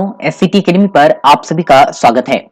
एससीटी academy पर आप सभी का स्वागत है।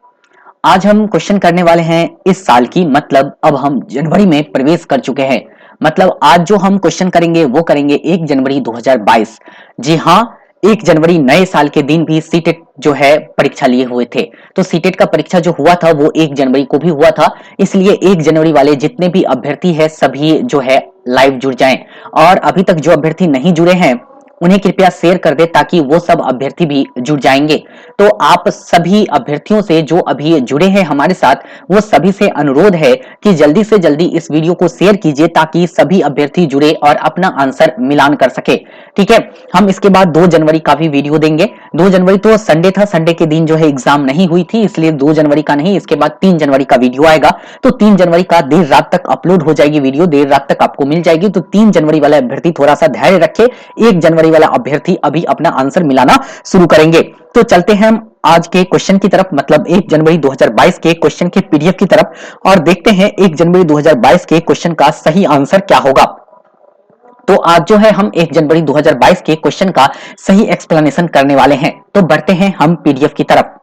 आज हम क्वेश्चन करने वाले हैं इस साल की, मतलब अब हम जनवरी में प्रवेश कर चुके हैं। मतलब आज जो हम क्वेश्चन करेंगे वो करेंगे 1 जनवरी 2022। जी हाँ, 1 जनवरी नए साल के दिन भी सीटेट जो है परीक्षा लिए हुए थे। तो सीटेट का परीक्षा जो हुआ था वो 1 जनवरी को भी हुआ था, इसलिए 1 जनवरी वाले जितने भी अभ्यर्थी है सभी जो है लाइव जुड़ जाएं। और अभी तक जो अभ्यर्थी नहीं जुड़े हैं उन्हें कृपया शेयर कर दे ताकि वो सब अभ्यर्थी भी जुड़ जाएंगे। तो आप सभी अभ्यर्थियों से जो अभी जुड़े हैं हमारे साथ, वो सभी से अनुरोध है कि जल्दी से जल्दी इस वीडियो को शेयर कीजिए ताकि सभी अभ्यर्थी जुड़े और अपना आंसर मिलान कर सके। ठीक है, हम इसके बाद 2 जनवरी का भी वीडियो देंगे। 2 जनवरी तो संडे था, संडे के दिन जो है एग्जाम नहीं हुई थी, इसलिए 2 जनवरी का नहीं, इसके बाद 3 जनवरी का वीडियो आएगा। तो 3 जनवरी का देर रात तक अपलोड हो जाएगी वीडियो, देर रात तक आपको मिल जाएगी। तो 3 जनवरी वाले अभ्यर्थी थोड़ा सा धैर्य रखे, 1 जनवरी वाला अभ्यर्थी अभी अपना आंसर मिलाना शुरू करेंगे। तो चलते हैं हम आज के क्वेश्चन की तरफ, मतलब 1 जनवरी 2022 के क्वेश्चन के पीडीएफ की तरफ, और देखते हैं 1 जनवरी 2022 के क्वेश्चन का सही आंसर क्या होगा। तो आज जो है हम 1 जनवरी 2022 के क्वेश्चन का सही एक्सप्लेनेशन करने वाले हैं। तो बढ़ते हैं हम पीडीएफ की तरफ।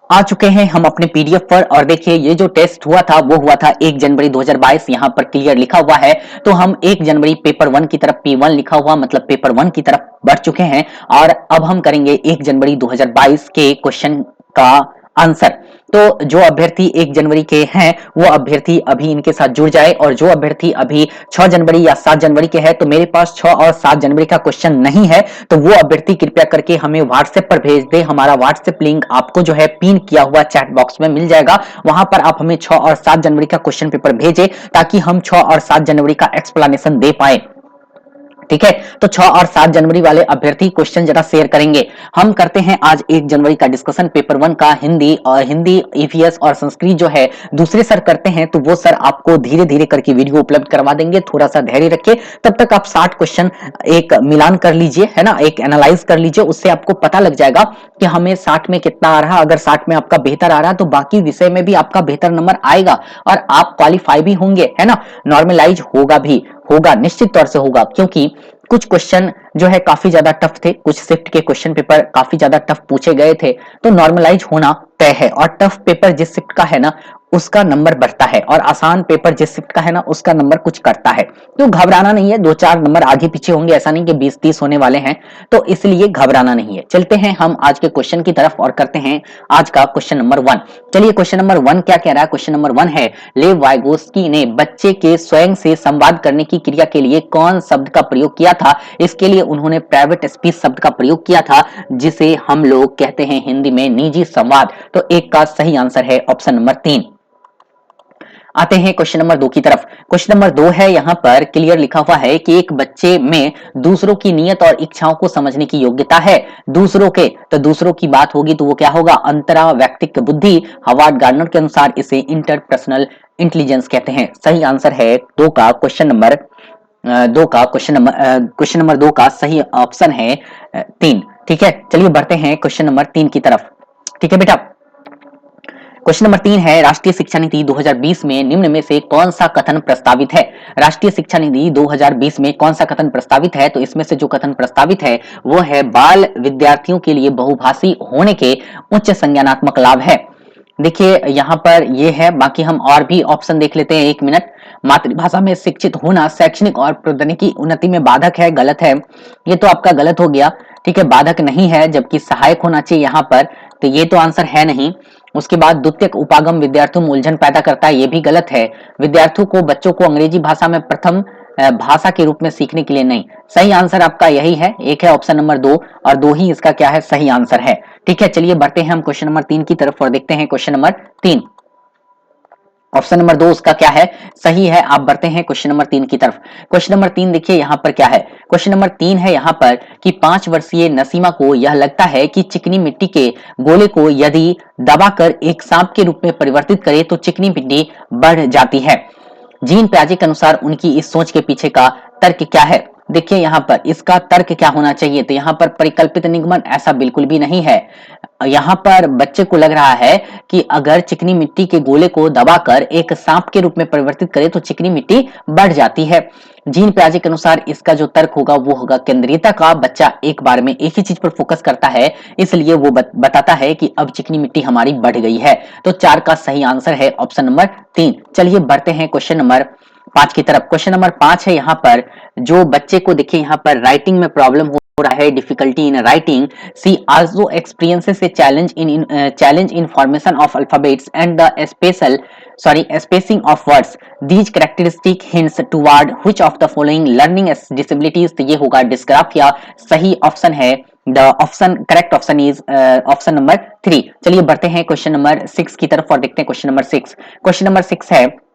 आ चुके हैं हम अपने पीडीएफ पर, और देखिए ये जो टेस्ट हुआ था वो हुआ था 1 जनवरी 2022, यहाँ पर क्लियर लिखा हुआ है। तो हम 1 जनवरी पेपर 1 की तरफ, P1 लिखा हुआ मतलब पेपर 1 की तरफ बढ़ चुके हैं, और अब हम करेंगे 1 जनवरी 2022 के क्वेश्चन का आंसर। तो जो अभ्यर्थी 1 जनवरी के हैं वो अभ्यर्थी अभी इनके साथ जुड़ जाए, और जो अभ्यर्थी अभी 6 जनवरी या 7 जनवरी के हैं, तो मेरे पास 6 और 7 जनवरी का क्वेश्चन नहीं है, तो वो अभ्यर्थी कृपया करके हमें व्हाट्सएप पर भेज दे। हमारा व्हाट्सएप लिंक आपको जो है पिन किया हुआ चैट बॉक्स में मिल जाएगा, वहां पर आप हमें 6 और 7 जनवरी का क्वेश्चन पेपर भेजें ताकि हम 6 और 7 जनवरी का एक्सप्लेनेशन दे पाए। ठीक है, तो 6 और 7 जनवरी वाले अभ्यर्थी क्वेश्चन जरा शेयर करेंगे। हम करते हैं आज 1 जनवरी का डिस्कशन पेपर 1 का, हिंदी और हिंदी ईवीएस और संस्कृत जो है दूसरे सर करते हैं, तो वो सर आपको धीरे धीरे करके वीडियो उपलब्ध करवा देंगे। थोड़ा सा धैर्य रखिए, तब तक आप 60 क्वेश्चन एक मिलान कर लीजिए, है ना, एक एनालाइज कर लीजिए, उससे आपको पता लग जाएगा कि हमें 60 में कितना आ रहा। अगर 60 में आपका बेहतर आ रहा है तो बाकी विषय में भी आपका बेहतर नंबर आएगा और आप क्वालिफाई भी होंगे, है ना, नॉर्मलाइज होगा भी, होगा, निश्चित तौर से होगा, क्योंकि कुछ क्वेश्चन जो है काफी ज्यादा टफ थे, कुछ शिफ्ट के क्वेश्चन पेपर काफी ज्यादा टफ पूछे गए थे, तो नॉर्मलाइज होना तय है। और टफ पेपर जिस शिफ्ट का है ना उसका नंबर बढ़ता है, और आसान पेपर जिस शिफ्ट का है ना उसका नंबर कुछ करता है। तो घबराना नहीं है, 2-4 नंबर आगे पीछे होंगे, ऐसा नहीं कि 20-30 होने वाले हैं, तो इसलिए घबराना नहीं है। चलते हैं हम आज के क्वेश्चन की तरफ और करते हैं आज का क्वेश्चन नंबर 1। चलिए क्वेश्चन नंबर 1 क्या कह रहा है। क्वेश्चन नंबर 1 है, लेव वाइगोस्की ने बच्चे के स्वयं से संवाद करने की क्रिया के लिए कौन शब्द का प्रयोग किया था। इसके लिए उन्होंने प्राइवेट स्पीच शब्द का प्रयोग किया था, जिसे हम लोग कहते हैं हिंदी में निजी संवाद। तो एक का सही आंसर है ऑप्शन नंबर 3। आते हैं क्वेश्चन नंबर 2 की तरफ। क्वेश्चन नंबर 2 है, यहाँ पर क्लियर लिखा हुआ है कि एक बच्चे में दूसरों की नियत और इच्छाओं को समझने की योग्यता है। दूसरों के, तो दूसरों की बात होगी तो वो क्या होगा, अंतरा व्यक्तिक बुद्धि। हवार्ड गार्डनर के अनुसार इसे इंटरपर्सनल इंटेलिजेंस कहते हैं। सही आंसर है 2 का क्वेश्चन नंबर 2 का क्वेश्चन नंबर 2 का सही ऑप्शन है 3। ठीक है, चलिए बढ़ते हैं क्वेश्चन नंबर 3 की तरफ। ठीक है बेटा, क्वेश्चन नंबर 3 है, राष्ट्रीय शिक्षा नीति 2020 में निम्न में से कौन सा कथन प्रस्तावित है। राष्ट्रीय शिक्षा नीति 2020 में कौन सा कथन प्रस्तावित है। तो इसमें से जो कथन प्रस्तावित है वो है, बाल विद्यार्थियों के लिए बहुभाषी होने के उच्च संज्ञानात्मक लाभ है। देखिए यहाँ पर ये है, बाकी हम और भी ऑप्शन देख लेते हैं, 1 मिनट। मातृभाषा में शिक्षित होना शैक्षणिक और प्रौद्योगिकी उन्नति में बाधक है, गलत है, ये तो आपका गलत हो गया। ठीक है, बाधक नहीं है, जबकि सहायक होना चाहिए यहाँ पर, तो ये तो आंसर है नहीं। उसके बाद द्वितीयक उपागम विद्यार्थियों में उलझन पैदा करता है, ये भी गलत है। विद्यार्थियों को, बच्चों को अंग्रेजी भाषा में प्रथम भाषा के रूप में सीखने के लिए नहीं। सही आंसर आपका यही है, एक है ऑप्शन नंबर 2, और 2 ही इसका क्या है, सही आंसर है। ठीक है, चलिए बढ़ते हैं हम क्वेश्चन नंबर 3 की तरफ और देखते हैं क्वेश्चन नंबर 3। ऑप्शन नंबर 2 उसका क्या है, सही है। आप बढ़ते हैं क्वेश्चन नंबर 3 की तरफ। क्वेश्चन नंबर 3 देखिए यहाँ पर क्या है। क्वेश्चन नंबर 3 है यहाँ पर कि 5 वर्षीय नसीमा को यह लगता है कि चिकनी मिट्टी के गोले को यदि दबाकर एक सांप के रूप में परिवर्तित करे तो चिकनी मिट्टी बढ़ जाती है। जीन प्याजे के अनुसार उनकी इस सोच के पीछे का तर्क क्या है। देखिए यहाँ पर इसका तर्क क्या होना चाहिए, तो यहाँ पर परिकल्पित निगमन ऐसा बिल्कुल भी नहीं है। यहाँ पर बच्चे को लग रहा है कि अगर चिकनी मिट्टी के गोले को दबाकर एक सांप के रूप में परिवर्तित करें तो चिकनी मिट्टी बढ़ जाती है। जीन पियाजे के अनुसार इसका जो तर्क होगा वो होगा केंद्रीयता का। बच्चा एक बार में एक ही चीज पर फोकस करता है, इसलिए वो बताता है कि अब चिकनी मिट्टी हमारी बढ़ गई है। तो 4 का सही आंसर है ऑप्शन नंबर 3। चलिए बढ़ते हैं क्वेश्चन नंबर 5 की तरफ। क्वेश्चन नंबर 5 है यहाँ पर, जो बच्चे को देखिए यहाँ पर राइटिंग में प्रॉब्लम हो रहा है, difficulty in writing, she also experiences a challenge in formation of alphabets and the spacing of words. These characteristic hints toward which of the following learning disabilities? तो ये होगा डिस्ग्राफिया। सही ऑप्शन है correct option is option number 3। चलिए बढ़ते हैं question number 6 की तरफ और देखते हैं क्वेश्चन नंबर 6। क्वेश्चन नंबर 6 है,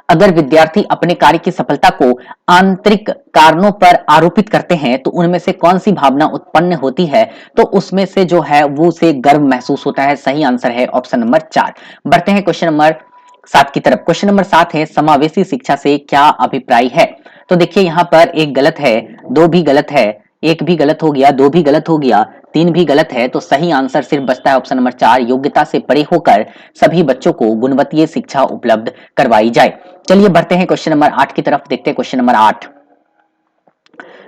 अगर विद्यार्थी अपने कार्य की सफलता को आंतरिक कारणों पर आरोपित करते हैं तो उनमें से कौन सी भावना उत्पन्न होती है? तो उसमें से जो है वो उसे गर्व महसूस होता है। सही आंसर है ऑप्शन नंबर 4। बढ़ते हैं क्वेश्चन नंबर 7 की तरफ। क्वेश्चन नंबर 7 है, समावेशी शिक्षा से क्या अभिप्राय है? तो देखिए यहाँ पर एक गलत है, दो भी गलत है, एक भी गलत हो गया, दो भी गलत हो गया, 3 भी गलत है। तो सही आंसर सिर्फ बचता है ऑप्शन नंबर 4, योग्यता से परे होकर सभी बच्चों को गुणवत्तीय शिक्षा उपलब्ध करवाई जाए। चलिए बढ़ते हैं क्वेश्चन नंबर 8 की तरफ, देखते हैं क्वेश्चन नंबर 8।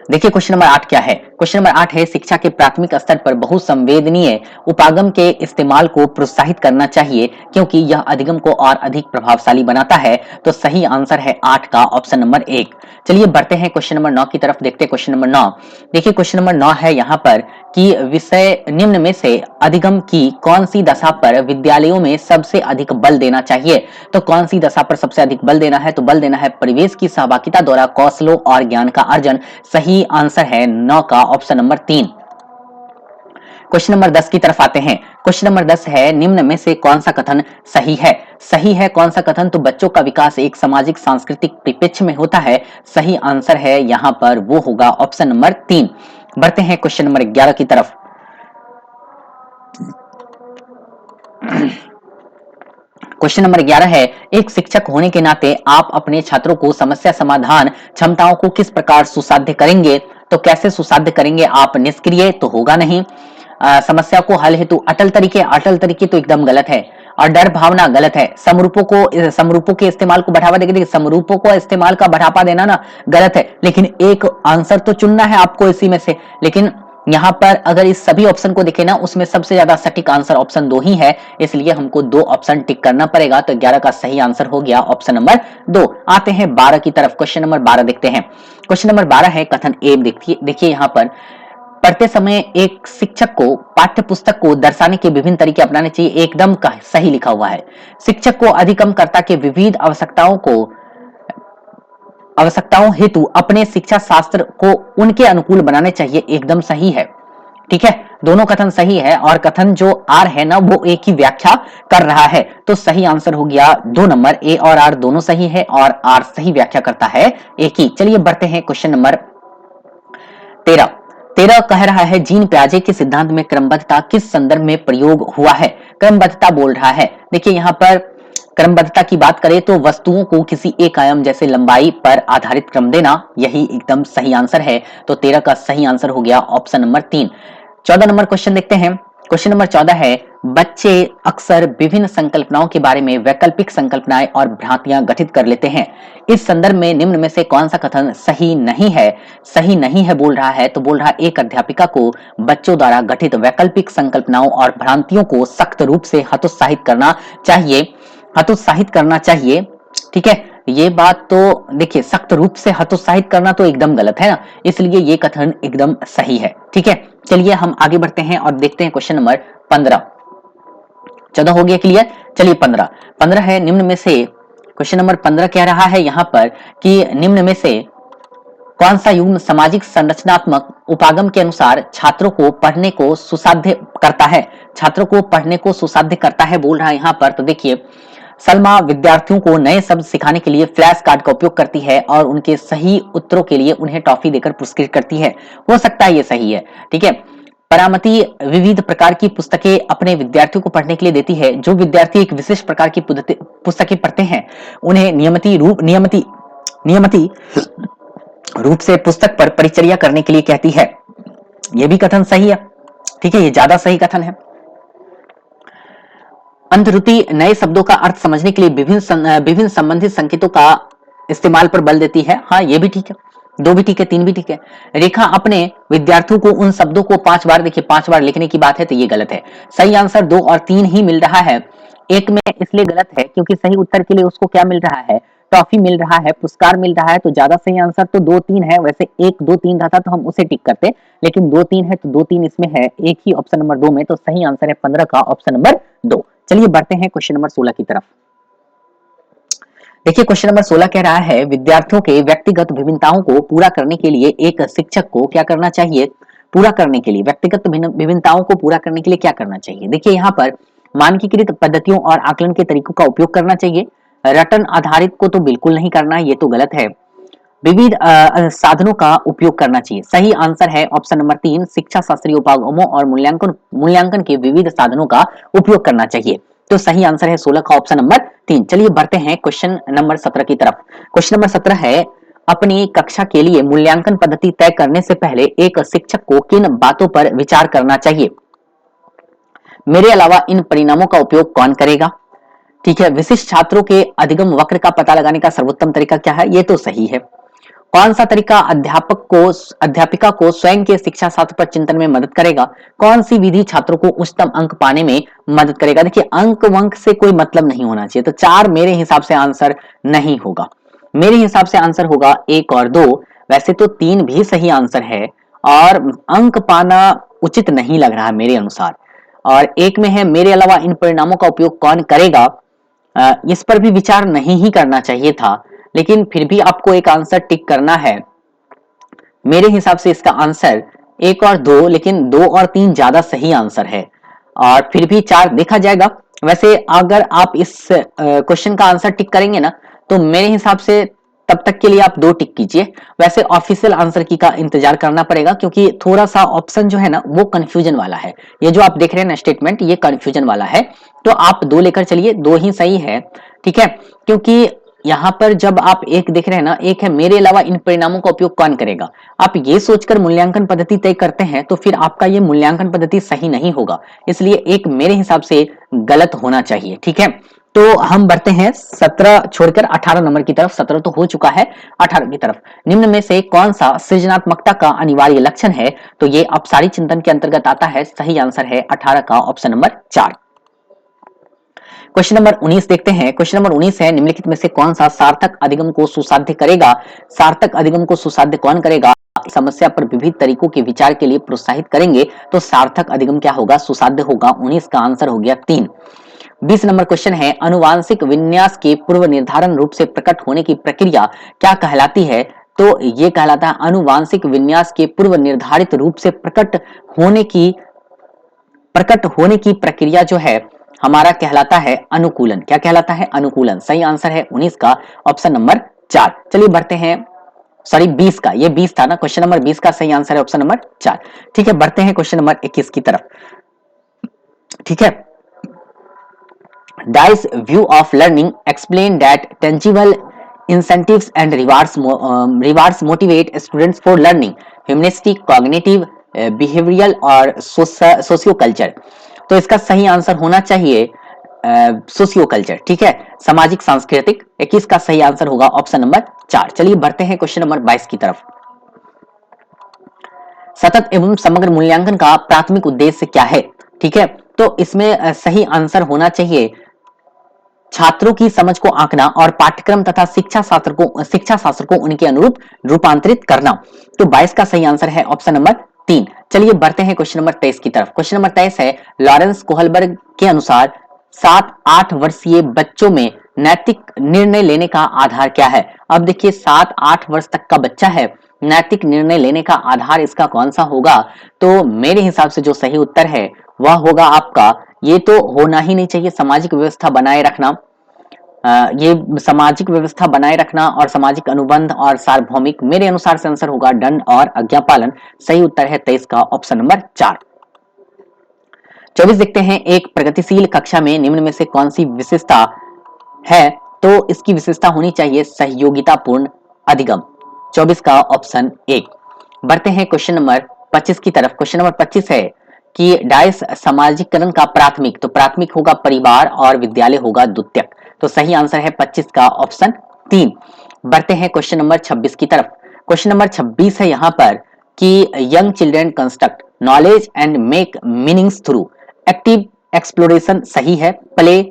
देखिए क्वेश्चन नंबर 8 क्या है? क्वेश्चन नंबर 8 है, शिक्षा के प्राथमिक स्तर पर बहुसंवेदनीय उपागम के इस्तेमाल को प्रोत्साहित करना चाहिए क्योंकि यह अधिगम को और अधिक प्रभावशाली बनाता है। तो सही आंसर है 8 का ऑप्शन नंबर 1। चलिए बढ़ते हैं क्वेश्चन नंबर 9 की तरफ, देखते हैं क्वेश्चन नंबर 9। देखिए क्वेश्चन नंबर 9 है यहाँ पर कि विषय निम्न में से अधिगम की कौन सी दशा पर विद्यालयों में सबसे अधिक बल देना चाहिए? तो कौन सी दशा पर सबसे अधिक बल देना है? तो बल देना है परिवेश की सहभागिता द्वारा कौशलों और ज्ञान का अर्जन। सही आंसर है 9 का ऑप्शन नंबर 3। क्वेश्चन नंबर 10 की तरफ आते हैं। क्वेश्चन नंबर 10 है, निम्न में से कौन सा कथन सही है? सही है कौन सा कथन? तो बच्चों का विकास एक सामाजिक सांस्कृतिक परिप्रेक्ष्य में होता है। सही आंसर है यहां पर वो होगा ऑप्शन नंबर 3। बढ़ते हैं क्वेश्चन नंबर 11 की तरफ। क्वेश्चन नंबर 11 है, एक शिक्षक होने के नाते आप अपने छात्रों को समस्या समाधान क्षमताओं को किस प्रकार सुसाध्य करेंगे? तो कैसे सुसाध्य करेंगे आप? निष्क्रिय तो होगा नहीं, समस्या को हल हेतु अटल तरीके तो एकदम गलत है, और डर भावना गलत है। समरूपों के इस्तेमाल को बढ़ावा देंगे, समरूपों को इस्तेमाल का बढ़ावा देना ना गलत है, लेकिन एक आंसर तो चुनना है आपको इसी में से। लेकिन यहाँ पर अगर इस सभी ऑप्शन को देखें ना, उसमें सबसे ज्यादा सटीक आंसर ऑप्शन 2 ही है, इसलिए हमको 2 ऑप्शन टिक करना पड़ेगा। तो 11 का सही आंसर हो गया ऑप्शन नंबर 2। आते हैं 12 की तरफ। क्वेश्चन नंबर 12 देखते हैं। क्वेश्चन नंबर 12 है, कथन ए। देखिए यहाँ पर पढ़ते समय एक शिक्षक को पाठ्य पुस्तक को दर्शाने के विभिन्न तरीके अपनाने चाहिए, एकदम सही लिखा हुआ है। शिक्षक को अधिगमकर्ता के विविध आवश्यकताओं हेतु अपने शिक्षा शास्त्र को उनके अनुकूल बनाने चाहिए, एकदम सही है। ठीक है, दोनों कथन सही है, और कथन जो आर है ना वो एक ही व्याख्या कर रहा है। तो सही आंसर हो गया 2 नंबर, ए और आर दोनों सही है, और आर सही व्याख्या करता है एक ही। चलिए बढ़ते हैं क्वेश्चन नंबर 13 कह रहा है, जीन पियाजे के सिद्धांत में क्रमबद्धता किस संदर्भ में प्रयोग हुआ है? क्रमबद्धता बोल रहा है। देखिए यहाँ पर क्रमबद्धता की बात करें तो वस्तुओं को किसी एक आयाम जैसे लंबाई पर आधारित क्रम देना, यही एकदम सही आंसर है। तो 13 का सही आंसर हो गया ऑप्शन नंबर 3। 14 नंबर क्वेश्चन देखते हैं। क्वेश्चन नंबर 14 है, बच्चे अक्सर विभिन्न संकल्पनाओं के बारे में वैकल्पिक संकल्पनाएं और भ्रांतियां गठित कर लेते हैं। इस संदर्भ में निम्न में से कौन सा कथन सही नहीं है? सही नहीं है बोल रहा है, तो बोल रहा है एक अध्यापिका को बच्चों द्वारा गठित वैकल्पिक संकल्पनाओं और भ्रांतियों को सख्त रूप से हतोत्साहित करना चाहिए। ठीक है, ये बात तो देखिए, सख्त रूप से हतोत्साहित करना तो एकदम गलत है ना, इसलिए ये कथन एकदम सही है। ठीक है, चलिए हम आगे बढ़ते हैं और देखते हैं क्वेश्चन नंबर 15। 14 हो गया क्लियर। चलिए 15 है, निम्न में से क्वेश्चन नंबर 15 कह रहा है यहाँ पर कि निम्न में से कौन सा युग्म सामाजिक संरचनात्मक उपागम के अनुसार छात्रों को पढ़ने को सुसाध्य करता है? छात्रों को पढ़ने को सुसाध्य करता है बोल रहा है यहाँ पर। तो देखिए, सलमा विद्यार्थियों को नए शब्द सिखाने के लिए फ्लैश कार्ड का उपयोग करती है और उनके सही उत्तरों के लिए उन्हें टॉफी देकर पुरस्कृत करती है। हो सकता है ये सही है। ठीक है, परामती विविध प्रकार की पुस्तकें अपने विद्यार्थियों को पढ़ने के लिए देती है। जो विद्यार्थी एक विशेष प्रकार की पुस्तकें पढ़ते हैं उन्हें नियमित रूप से पुस्तक पर परिचर्या करने के लिए कहती है। यह भी कथन सही है। ठीक है, ये ज्यादा सही कथन है। अंतर्रुति नए शब्दों का अर्थ समझने के लिए विभिन्न संबंधित संकेतों का इस्तेमाल पर बल देती है। हाँ, ये भी ठीक है, दो भी ठीक है, तीन भी ठीक है। रेखा अपने विद्यार्थियों को उन शब्दों को 5 बार, देखिए 5 बार लिखने की बात है तो ये गलत है। सही आंसर 2 और 3 ही मिल रहा है। एक में इसलिए गलत है क्योंकि सही उत्तर के लिए उसको क्या मिल रहा है, ट्रॉफी मिल रहा है, पुरस्कार मिल रहा है, तो ज्यादा सही आंसर तो 2 3 है। वैसे 1 2 3 रहता तो हम उसे टिक करते, लेकिन 2 3 है तो 2 3 इसमें है, एक ही ऑप्शन नंबर 2 में, तो सही आंसर है 15 का ऑप्शन नंबर 2। चलिए बढ़ते हैं क्वेश्चन नंबर 16 की तरफ। देखिए क्वेश्चन नंबर 16 कह रहा है विद्यार्थियों के व्यक्तिगत विभिन्नताओं को पूरा करने के लिए एक शिक्षक को क्या करना चाहिए, पूरा करने के लिए व्यक्तिगत विभिन्नताओं को पूरा करने के लिए क्या करना चाहिए। देखिए यहाँ पर मानकीकृत पद्धतियों और आकलन के तरीकों का उपयोग करना चाहिए। रटन आधारित को तो बिल्कुल नहीं करना, ये तो गलत है। विविध साधनों का उपयोग करना चाहिए। सही आंसर है ऑप्शन नंबर 3, शिक्षा शास्त्रीय उपागमों और मूल्यांकन के विविध साधनों का उपयोग करना चाहिए। तो सही आंसर है 16 का ऑप्शन नंबर 3। चलिए बढ़ते हैं क्वेश्चन नंबर 17 की तरफ। क्वेश्चन नंबर 17 है अपनी कक्षा के लिए मूल्यांकन पद्धति तय करने से पहले एक शिक्षक को किन बातों पर विचार करना चाहिए। मेरे अलावा इन परिणामों का उपयोग कौन करेगा, ठीक है। विशिष्ट छात्रों के अधिगम वक्र का पता लगाने का सर्वोत्तम तरीका क्या है, ये तो सही है। कौन सा तरीका अध्यापिका को स्वयं के शिक्षा शास्त्र पर चिंतन में मदद करेगा। कौन सी विधि छात्रों को उच्चतम अंक पाने में मदद करेगा। देखिए अंक वंक से कोई मतलब नहीं होना चाहिए, तो 4 मेरे हिसाब से आंसर नहीं होगा। मेरे हिसाब से आंसर होगा 1 और 2। वैसे तो 3 भी सही आंसर है और अंक पाना उचित नहीं लग रहा है मेरे अनुसार। और एक में है मेरे अलावा इन परिणामों का उपयोग कौन करेगा, इस पर भी विचार नहीं ही करना चाहिए था, लेकिन फिर भी आपको एक आंसर टिक करना है। मेरे हिसाब से इसका आंसर 1 और 2, लेकिन 2 और 3 ज्यादा सही आंसर है और फिर भी 4 देखा जाएगा। वैसे अगर आप इस क्वेश्चन का आंसर टिक करेंगे ना, तो मेरे हिसाब से तब तक के लिए आप 2 टिक कीजिए। वैसे ऑफिशियल आंसर की का इंतजार करना पड़ेगा क्योंकि थोड़ा सा ऑप्शन जो है ना वो कंफ्यूजन वाला है। ये जो आप देख रहे हैं ना स्टेटमेंट, ये कंफ्यूजन वाला है, तो आप 2 लेकर चलिए, 2 ही सही है, ठीक है। क्योंकि यहाँ पर जब आप एक देख रहे हैं ना, एक है मेरे अलावा इन परिणामों का उपयोग कौन करेगा, आप ये सोचकर मूल्यांकन पद्धति तय करते हैं तो फिर आपका ये मूल्यांकन पद्धति सही नहीं होगा, इसलिए एक मेरे हिसाब से गलत होना चाहिए, ठीक है। तो हम बढ़ते हैं 17 छोड़कर 18 नंबर की तरफ। 17 तो हो चुका है, 18 की तरफ। निम्न में से कौन सा सृजनात्मकता का अनिवार्य लक्षण है, तो ये अपसारी चिंतन के अंतर्गत आता है। सही आंसर है 18 का ऑप्शन नंबर 4। क्वेश्चन नंबर 19 देखते हैं। क्वेश्चन नंबर 19 है निम्नलिखित में से कौन सा सार्थक अधिगम को सुसाध्य करेगा। सार्थक अधिगम को सुसाध्य कौन करेगा, समस्या पर विविध तरीकों के विचार के लिए प्रोत्साहित करेंगे, तो सार्थक अधिगम क्या होगा, सुसाध्य होगा। 19 का आंसर हो गया 3। 20 नंबर क्वेश्चन है अनुवांशिक विन्यास के पूर्व निर्धारण रूप से प्रकट होने की प्रक्रिया क्या कहलाती है, तो ये कहलाता है अनुवांशिक विन्यास के पूर्व निर्धारित रूप से प्रकट होने की प्रक्रिया जो है हमारा कहलाता है अनुकूलन। क्या कहलाता है, अनुकूलन। सही आंसर है 19 का ऑप्शन नंबर 4। चलिए बढ़ते हैं, सॉरी 20 का, ये 20 था ना, क्वेश्चन नंबर 20 का सही आंसर है ऑप्शन नंबर 4, ठीक है। बढ़ते हैं क्वेश्चन नंबर 21 की तरफ, ठीक है। Dye's view of learning explain that tangible incentives and rewards motivate students for learning. Humanistic, cognitive, behavioral और सोशियो कल्चर। तो इसका सही आंसर होना चाहिए सोशियो कल्चर, ठीक है, सामाजिक सांस्कृतिक। 21 का सही आंसर होगा ऑप्शन नंबर 4। चलिए बढ़ते हैं क्वेश्चन नंबर 22 की तरफ। सतत एवं समग्र मूल्यांकन का प्राथमिक उद्देश्य क्या है, ठीक है। तो इसमें सही आंसर होना चाहिए छात्रों की समझ को आंकना और पाठ्यक्रम तथा शिक्षा शास्त्र को उनके अनुरूप रूपांतरित करना। तो 22 का सही आंसर है ऑप्शन नंबर 3। चलिए बढ़ते हैं क्वेश्चन नंबर 23 की तरफ। क्वेश्चन नंबर 23 है लॉरेंस कोहलबर्ग के अनुसार 7-8 वर्षीय बच्चों में नैतिक निर्णय लेने का आधार क्या है। अब देखिए 7-8 वर्ष तक का बच्चा है, नैतिक निर्णय लेने का आधार इसका कौन सा होगा, तो मेरे हिसाब से जो सही उत्तर है वह होगा आपका, ये तो होना ही नहीं चाहिए, सामाजिक व्यवस्था बनाए रखना। ये सामाजिक व्यवस्था बनाए रखना और सामाजिक अनुबंध और सार्वभौमिक, मेरे अनुसार से आंसर होगा दंड और आज्ञापालन। सही उत्तर है 23 का ऑप्शन नंबर 4। 24 देखते हैं एक प्रगतिशील कक्षा में निम्न में से कौन सी विशेषता है, तो इसकी विशेषता होनी चाहिए सहयोगितापूर्ण अधिगम। 24 का ऑप्शन 1। बढ़ते हैं क्वेश्चन नंबर 25 की तरफ। क्वेश्चन नंबर 25 है कि डाइस सामाजिकरण का प्राथमिक, तो प्राथमिक होगा परिवार और विद्यालय होगा द्वितीयक। तो सही आंसर है 25 का ऑप्शन 3। बढ़ते हैं क्वेश्चन नंबर 26 की तरफ। क्वेश्चन नंबर 26 है यहाँ पर कि young children construct knowledge and make meanings through active exploration सही है। प्ले,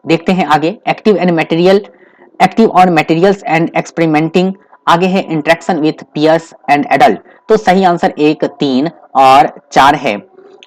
देखते हैं आगे, active on materials and experimenting, आगे है interaction with peers and adult. तो सही आंसर 1, 3 और 4 है।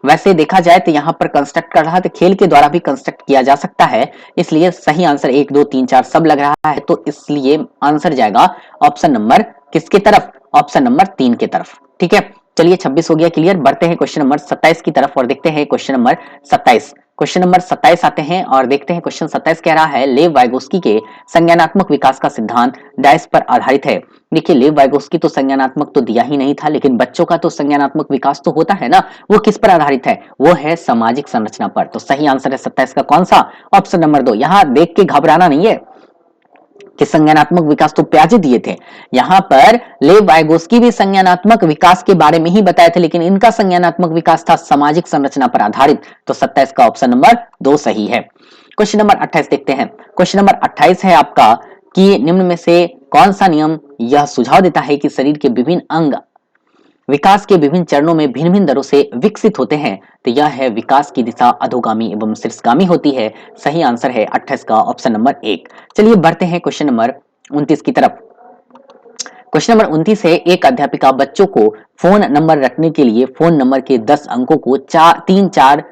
वैसे देखा जाए तो यहाँ पर कंस्ट्रक्ट कर रहा है तो खेल के द्वारा भी कंस्ट्रक्ट किया जा सकता है, इसलिए सही आंसर 1, 2, 3, 4 सब लग रहा है, तो इसलिए आंसर जाएगा ऑप्शन नंबर किसके तरफ, ऑप्शन नंबर 3 के तरफ। ठीक है, चलिए 26 हो गया क्लियर। बढ़ते हैं क्वेश्चन नंबर 27 की तरफ और देखते हैं क्वेश्चन नंबर 27। क्वेश्चन नंबर 27 आते हैं और देखते हैं क्वेश्चन 27 कह रहा है लेव वाइगोस्की के संज्ञानात्मक विकास का सिद्धांत डाइस पर आधारित है। देखिए लेव वाइगोस्की तो संज्ञानात्मक तो दिया ही नहीं था, लेकिन बच्चों का तो संज्ञानात्मक विकास तो होता है ना, वो किस पर आधारित है, वो है सामाजिक संरचना पर। तो सही आंसर है 27 का कौन सा, ऑप्शन नंबर 2। यहाँ देख के घबराना नहीं है कि संज्ञानात्मक विकास तो प्याजे दिए थे, यहाँ पर लेव वाइगोस्की भी संज्ञानात्मक विकास के बारे में ही बताए थे, लेकिन इनका संज्ञानात्मक विकास था सामाजिक संरचना पर आधारित। तो 27 का ऑप्शन नंबर 2 सही है। क्वेश्चन नंबर 28 देखते हैं। क्वेश्चन नंबर 28 है आपका कि निम्न में से कौन सा नियम यह सुझाव देता है कि शरीर के विभिन्न अंग विकास के विभिन्न चरणों में भिन्न भिन्न दरों से विकसित होते हैं। तो यह है विकास की दिशा अधोगामी एवं शीर्षगामी होती है। सही आंसर है 28 का ऑप्शन नंबर 1। चलिए बढ़ते हैं क्वेश्चन नंबर 29 की तरफ। क्वेश्चन नंबर 29 है एक अध्यापिका बच्चों को फोन नंबर रखने के लिए फोन नंबर के 10 अंकों को 3-4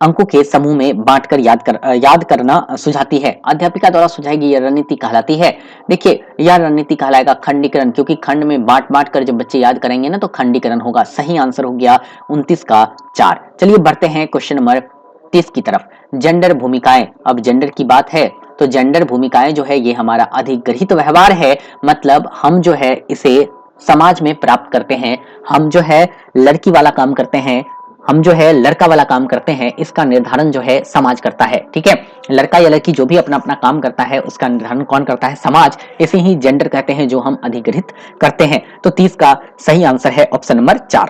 अंकों के समूह में बांटकर याद करना सुझाती है। अध्यापिका द्वारा सुझाई यह रणनीति कहलाती है। देखिए यह रणनीति कहलाएगा खंडीकरण, क्योंकि खंड में बांट कर जब बच्चे याद करेंगे ना तो खंडीकरण होगा। सही आंसर हो गया 29 का 4। चलिए बढ़ते हैं क्वेश्चन नंबर 30 की तरफ। जेंडर भूमिकाएं, अब जेंडर की बात है तो जेंडर भूमिकाएं जो है ये हमारा अधिग्रहित व्यवहार है, मतलब हम जो है इसे समाज में प्राप्त करते हैं। हम जो है लड़की वाला काम करते हैं, हम जो है लड़का वाला काम करते हैं, इसका निर्धारण जो है समाज करता है। ठीक है, लड़का या लड़की जो भी अपना अपना काम करता है उसका निर्धारण कौन करता है, समाज। इसे ही जेंडर कहते हैं जो हम अधिग्रहित करते हैं। तो 30 का सही आंसर है ऑप्शन नंबर 4।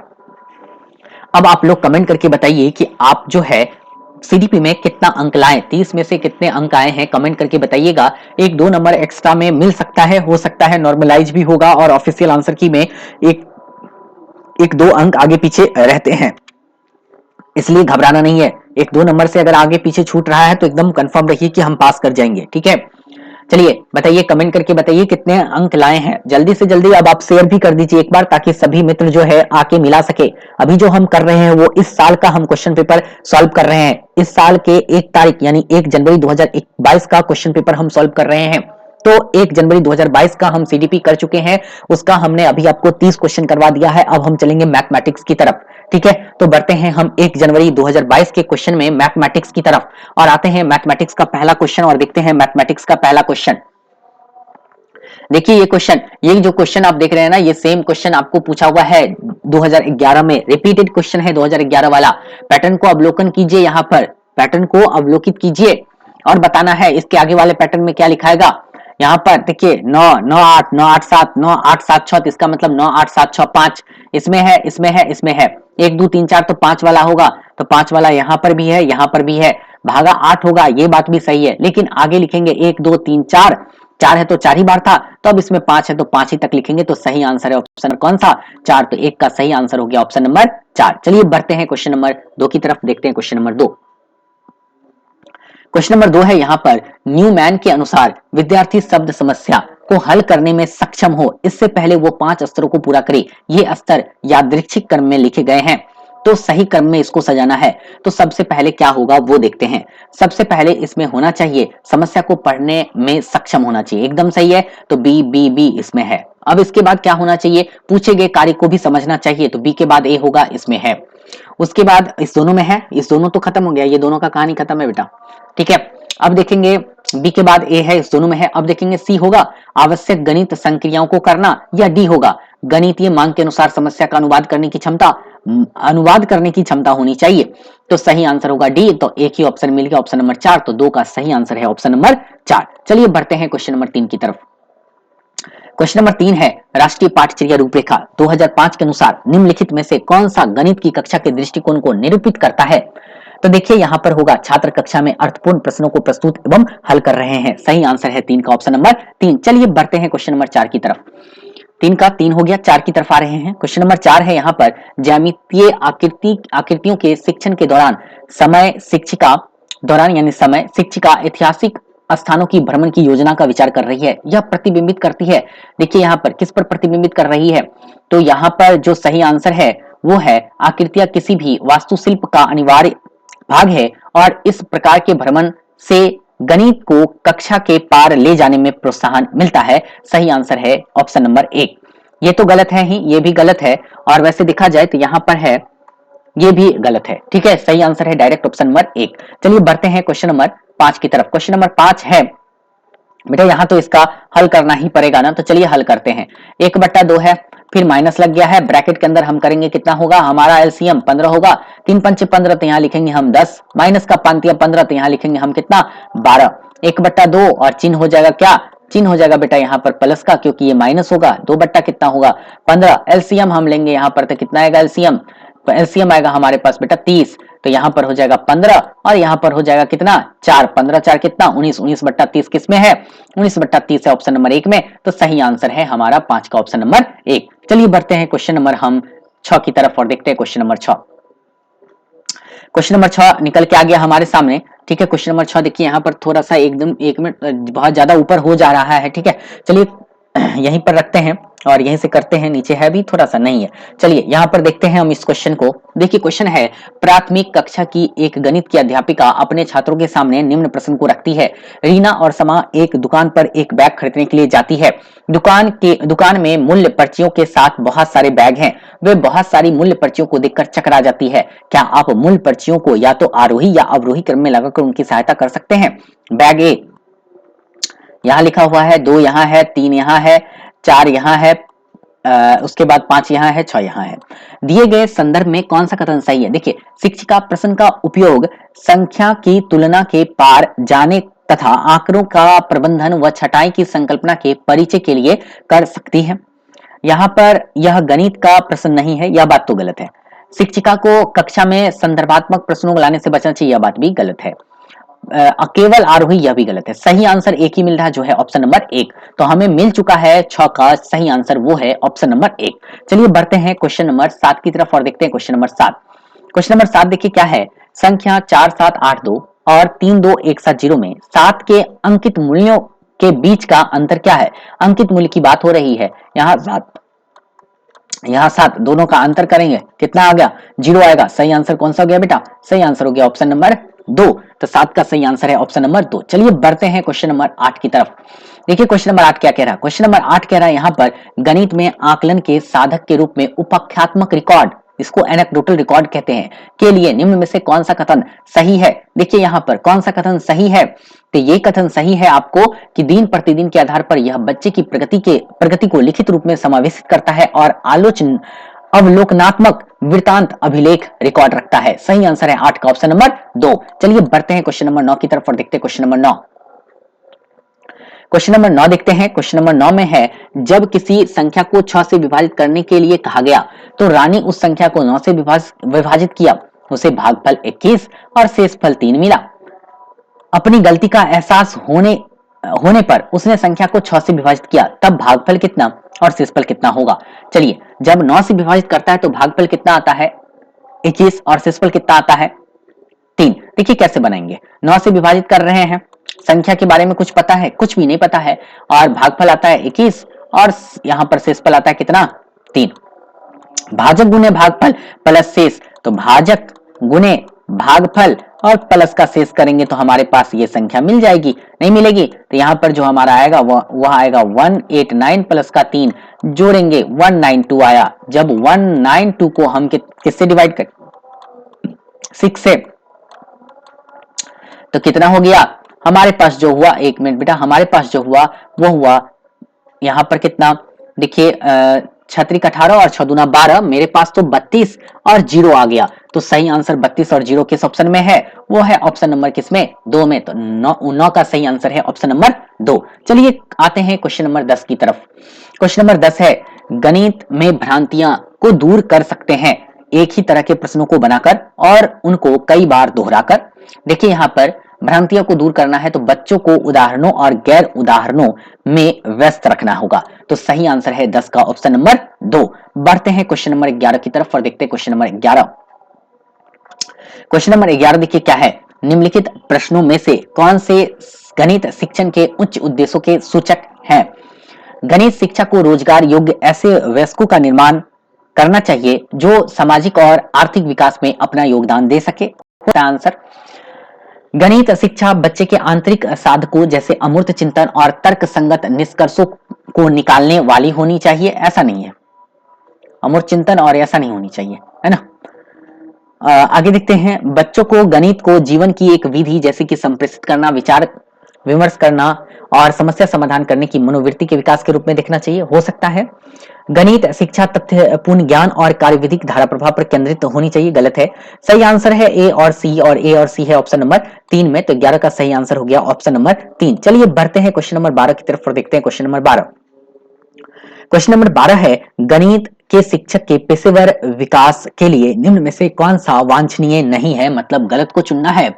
अब आप लोग कमेंट करके बताइए कि आप जो है सीडीपी में कितना अंक लाए, 30 में से कितने अंक आए हैं, कमेंट करके बताइएगा। 1-2 नंबर एक्स्ट्रा में मिल सकता है, हो सकता है नॉर्मलाइज भी होगा, और ऑफिशियल आंसर की में 1-2 अंक आगे पीछे रहते हैं, इसलिए घबराना नहीं है। 1-2 नंबर से अगर आगे पीछे छूट रहा है तो एकदम कंफर्म रहिए कि हम पास कर जाएंगे। ठीक है, चलिए बताइए, कमेंट करके बताइए कितने अंक लाए हैं। जल्दी से जल्दी अब आप शेयर भी कर दीजिए एक बार, ताकि सभी मित्र जो है आके मिला सके। अभी जो हम कर रहे हैं वो इस साल का हम क्वेश्चन पेपर सॉल्व कर रहे हैं। इस साल के 1 तारीख यानी 1 जनवरी 2022 का क्वेश्चन पेपर हम सॉल्व कर रहे हैं। तो 1 जनवरी 2022 का हम सीडीपी कर चुके हैं, उसका हमने अभी आपको 30 क्वेश्चन करवा दिया है। अब हम चलेंगे मैथमेटिक्स की तरफ। ठीक है, तो बढ़ते हैं हम 1 जनवरी 2022 के क्वेश्चन में मैथमेटिक्स की तरफ और आते हैं मैथमेटिक्स का पहला क्वेश्चन और देखते हैं मैथमेटिक्स का पहला क्वेश्चन। देखिए ये जो क्वेश्चन आप देख रहे हैं ना, ये सेम क्वेश्चन आपको पूछा हुआ है 2011 में, रिपीटेड क्वेश्चन है 2011 वाला। पैटर्न को अवलोकन कीजिए, यहाँ पर पैटर्न को अवलोकित कीजिए और बताना है इसके आगे वाले पैटर्न में क्या लिखाएगा। यहाँ पर देखिए 9, 9, 8, 9, 8, 7, 9, 8, 7, 6, इसका मतलब 9, 8, 7, 6, 5 इसमें है, इसमें है, इसमें है। 1, 2, 3, 4 तो 5 वाला होगा, तो 5 वाला यहाँ पर भी है, यहाँ पर भी है, भागा 8 होगा, ये बात भी सही है। लेकिन आगे लिखेंगे 1, 2, 3, 4, 4 है तो 4 ही बार था, तो अब इसमें 5 है तो 5 ही तक लिखेंगे। तो सही आंसर है ऑप्शन कौन सा, 4। तो 1 का सही आंसर हो गया ऑप्शन नंबर 4। चलिए बढ़ते हैं क्वेश्चन नंबर 2 की तरफ, देखते हैं क्वेश्चन नंबर 2। क्वेश्चन नंबर 2 है यहाँ पर, न्यूमैन के अनुसार विद्यार्थी शब्द समस्या को हल करने में सक्षम हो इससे पहले वो 5 स्तरों को पूरा करे। ये स्तर यादृच्छिक क्रम में लिखे गए हैं, तो सही क्रम में इसको सजाना है। तो सबसे पहले क्या होगा वो देखते हैं। सबसे पहले इसमें होना चाहिए समस्या को पढ़ने में सक्षम होना चाहिए, एकदम सही है, तो बी बी बी इसमें है। अब इसके बाद क्या होना चाहिए, पूछे गए कार्य को भी समझना चाहिए, तो बी के बाद ए होगा, इसमें है। उसके बाद इस दोनों में है, इस दोनों तो खत्म हो गया, ये दोनों का कहानी खत्म है बेटा। ठीक है, अब देखेंगे बी के बाद ए है, इस दोनों में है। अब देखेंगे सी होगा आवश्यक गणित संक्रियाओं को करना, या डी होगा गणितीय मांग के अनुसार समस्या का अनुवाद करने की क्षमता होनी चाहिए। तो सही आंसर होगा डी। तो एक ही ऑप्शन मिल गया, ऑप्शन नंबर 4। तो 2 का सही आंसर है ऑप्शन नंबर 4। चलिए बढ़ते हैं क्वेश्चन नंबर 3 की तरफ। क्वेश्चन नंबर 3 है राष्ट्रीय पाठचर्या रूपरेखा 2005 के अनुसार निम्नलिखित में से कौन सा गणित की कक्षा के दृष्टिकोण को निरूपित करता है। तो देखिए यहाँ पर होगा छात्र कक्षा में अर्थपूर्ण प्रश्नों को प्रस्तुत एवं हल कर रहे हैं। सही आंसर है 3 का ऑप्शन नंबर 3। चलिए बढ़ते हैं क्वेश्चन नंबर 4 की तरफ। 3 का 3 हो गया, 4 की तरफ आ रहे हैं। क्वेश्चन नंबर 4 है यहाँ पर ज्यामितीय आकृतियों के शिक्षण के दौरान समय शिक्षिका ऐतिहासिक स्थानों की भ्रमण की योजना का विचार कर रही है। यह प्रतिबिंबित करती है, देखिए यहाँ पर किस पर प्रतिबिंबित कर रही है। तो यहाँ पर जो सही आंसर है वो है आकृतियां किसी भी वास्तुशिल्प का अनिवार्य भाग है और इस प्रकार के भ्रमण से गणित को कक्षा के पार ले जाने में प्रोत्साहन मिलता है। सही आंसर है ऑप्शन नंबर 1। ये तो गलत है ही, ये भी गलत है और वैसे देखा जाए तो यहाँ पर है ये भी गलत है। ठीक है, सही आंसर है डायरेक्ट ऑप्शन नंबर 1। चलिए बढ़ते हैं क्वेश्चन नंबर 5 की तरफ। क्वेश्चन नंबर 5 है बेटा यहाँ तो इसका हल करना ही पड़ेगा ना, तो चलिए हल करते हैं। 1/2 है, फिर माइनस लग गया है, ब्रैकेट के अंदर हम करेंगे कितना होगा, हमारा एलसीएम 15 होगा। 3 पंचे 15 तो यहाँ लिखेंगे हम 10, माइनस का 15 तो यहाँ लिखेंगे हम कितना 12। 1/2 और चिन्ह हो जाएगा क्या, चिन्ह हो जाएगा बेटा यहाँ पर प्लस का, क्योंकि ये माइनस होगा। 2 बट्टा कितना होगा 15। एलसीएम हम लेंगे यहाँ पर तो कितना आएगा एलसीएम, तो एलसीएम आएगा हमारे पास बेटा 30, तो यहाँ पर हो जाएगा 15 और यहाँ पर हो जाएगा कितना 4, 15 4 कितना 19, 19/30 किस में है 19/30 है ऑप्शन नंबर 1 में। तो सही आंसर है हमारा 5 का ऑप्शन नंबर 1। चलिए बढ़ते हैं क्वेश्चन नंबर हम 6 की तरफ और देखते हैं क्वेश्चन नंबर 6। क्वेश्चन नंबर 6 निकल के आ गया हमारे सामने। ठीक है, क्वेश्चन नंबर 6 देखिए यहाँ पर थोड़ा सा एकदम 1 मिनट बहुत ज्यादा ऊपर हो जा रहा है। ठीक है, चलिए यहीं पर रखते हैं और यहीं से करते हैं, नीचे है भी थोड़ा सा नहीं है। चलिए यहाँ पर देखते हैं हम इस क्वेश्चन को। देखिए क्वेश्चन है प्राथमिक कक्षा की एक गणित की अध्यापिका अपने छात्रों के सामने निम्न प्रश्न को रखती है। रीना और समा एक दुकान पर एक बैग खरीदने के लिए जाती है। दुकान में मूल्य पर्चियों के साथ बहुत सारे बैग हैं। वे बहुत सारी मूल्य पर्चियों को देखकर चकरा जाती है। क्या आप मूल्य पर्चियों को या तो आरोही या अवरोही क्रम में लगाकर उनकी सहायता कर सकते हैं। बैग ए यहाँ लिखा हुआ है, 2 यहाँ है, 3 यहाँ है, 4 यहाँ है, उसके बाद 5 यहाँ है, 6 यहाँ है। दिए गए संदर्भ में कौन सा कथन सही है। देखिए शिक्षिका प्रश्न का उपयोग संख्या की तुलना के पार जाने तथा आंकड़ों का प्रबंधन व छटाई की संकल्पना के परिचय के लिए कर सकती है। यहाँ पर यह गणित का प्रश्न नहीं है, यह बात तो गलत है। शिक्षिका को कक्षा में संदर्भात्मक प्रश्नों को लाने से बचना चाहिए, यह बात भी गलत है। केवल आरोही, यह भी गलत है। सही आंसर एक ही मिल रहा है जो है ऑप्शन नंबर 1। तो हमें मिल चुका है 6 का सही आंसर, वो है ऑप्शन नंबर 1। चलिए बढ़ते हैं क्वेश्चन नंबर 7 की तरफ और देखते हैं क्वेश्चन नंबर 7। क्वेश्चन नंबर 7 देखिए क्या है, संख्या 4 7 8 2 और 3 2 1 7 0 में 7 के अंकित मूल्यों के बीच का अंतर क्या है। अंकित मूल्य की बात हो रही है। यहाँ 7 दोनों का अंतर करेंगे कितना आ गया 0 आएगा। सही आंसर कौन सा हो गया बेटा, सही आंसर हो गया ऑप्शन नंबर 2। तो 7 का सही आंसर है ऑप्शन नंबर 2। चलिए बढ़ते हैं क्वेश्चन नंबर 8 की तरफ। देखिए क्वेश्चन नंबर 8 क्या कह रहा है। क्वेश्चन नंबर 8 कह रहा है यहाँ पर गणित में आकलन के साधक के रूप में उपाख्यात्मक रिकॉर्ड, इसको एनेक्डोटल रिकॉर्ड कहते हैं, के लिए निम्न में से कौन सा कथन सही है। देखिए यहाँ पर कौन सा कथन सही है, तो ये कथन सही है आपको कि दिन प्रतिदिन के आधार पर यह बच्चे की प्रगति को लिखित रूप में समावेशित करता है और अवलोकनात्मक वृत्तांत अभिलेख रिकॉर्ड रखता है। सही आंसर है 8 का ऑप्शन नंबर 2। चलिए बढ़ते हैं क्वेश्चन नंबर 9 की तरफ और देखते हैं क्वेश्चन नंबर 9। क्वेश्चन नंबर 9 देखते हैं। क्वेश्चन नंबर 9 में है जब किसी संख्या को 6 से विभाजित करने के लिए कहा गया तो रानी उस संख्या को 9 से विभाजित किया, उसे भागफल 21 और शेषफल 3 मिला। अपनी गलती का एहसास होने पर उसने संख्या को 6 से विभाजित किया, तब भागफल कितना और शेषफल कितना होगा। चलिए जब 9 से विभाजित करता है तो भागफल कितना आता है 21 और शेषफल कितना आता है 3। देखिए कैसे बनाएंगे, 9 से विभाजित कर रहे हैं, संख्या के बारे में कुछ पता है, कुछ भी नहीं पता है, और भागफल आता है 21 और यहाँ पर शेषफल आता है कितना 3। भाजक गुने भागफल प्लस शेष, तो भाजक गुने भागफल और प्लस का शेष करेंगे तो हमारे पास ये संख्या मिल जाएगी। नहीं मिलेगी तो यहाँ पर जो हमारा आएगा वह आएगा 189 प्लस का 3 जोड़ेंगे 192 आया। जब 192 को हम किससे डिवाइड कर 6 से, तो कितना हो गया हमारे पास जो हुआ, 1 मिनट बेटा, हमारे पास जो हुआ वो हुआ यहाँ पर कितना, देखिए 6 × 18 और 6 × 12, मेरे पास तो 32 और 0 आ गया। तो सही आंसर 32 और 0 किस ऑप्शन में है? वो है ऑप्शन नंबर किसमें? 2 में। तो 9 का सही आंसर है ऑप्शन नंबर 2। चलिए आते हैं क्वेश्चन नंबर 10 की तरफ। क्वेश्चन नंबर 10 है, गणित में भ्रांतियां को दूर कर सकते हैं एक ही तरह के प्रश्नों को बनाकर और उनको कई बार दोहराकर। देखिए यहाँ पर भ्रांतियों को दूर करना है तो बच्चों को उदाहरणों और गैर उदाहरणों में व्यस्त रखना होगा। तो सही आंसर है 10 का ऑप्शन नंबर 2। बढ़ते हैं क्वेश्चन नंबर 11 की तरफ और देखते हैं क्वेश्चन नंबर 11। क्वेश्चन नंबर 11 देखिए क्या है, निम्नलिखित प्रश्नों में से कौन से गणित शिक्षण के उच्च उद्देश्यों के सूचक हैं? गणित शिक्षा को रोजगार योग्य ऐसे वयस्कों का निर्माण करना चाहिए जो सामाजिक और आर्थिक विकास में अपना योगदान दे सके। आंसर, गणित शिक्षा बच्चे के आंतरिक साधकों जैसे अमूर्त चिंतन और तर्क संगत निष्कर्षों को निकालने वाली होनी चाहिए। ऐसा नहीं है, अमूर्त चिंतन और ऐसा नहीं होनी चाहिए, है ना। आगे देखते हैं, बच्चों को गणित को जीवन की एक विधि जैसे कि संप्रेषित करना, विचार विमर्श करना और समस्या समाधान करने की मनोवृत्ति के विकास के रूप में देखना चाहिए। हो सकता है गणित शिक्षा तथ्यपूर्ण ज्ञान और कार्यविधिक धारा प्रभाव पर केंद्रित होनी चाहिए। गलत है। सही आंसर है ए और सी, और ए और सी है ऑप्शन नंबर 3 में। तो 11 का सही आंसर हो गया ऑप्शन नंबर 3। चलिए बढ़ते हैं क्वेश्चन नंबर 12 की तरफ और देखते हैं क्वेश्चन नंबर 12। क्वेश्चन नंबर 12 है, गणित के शिक्षक के पेशेवर विकास के लिए निम्न में से कौन सा वांछनीय नहीं है? मतलब गलत को चुनना है।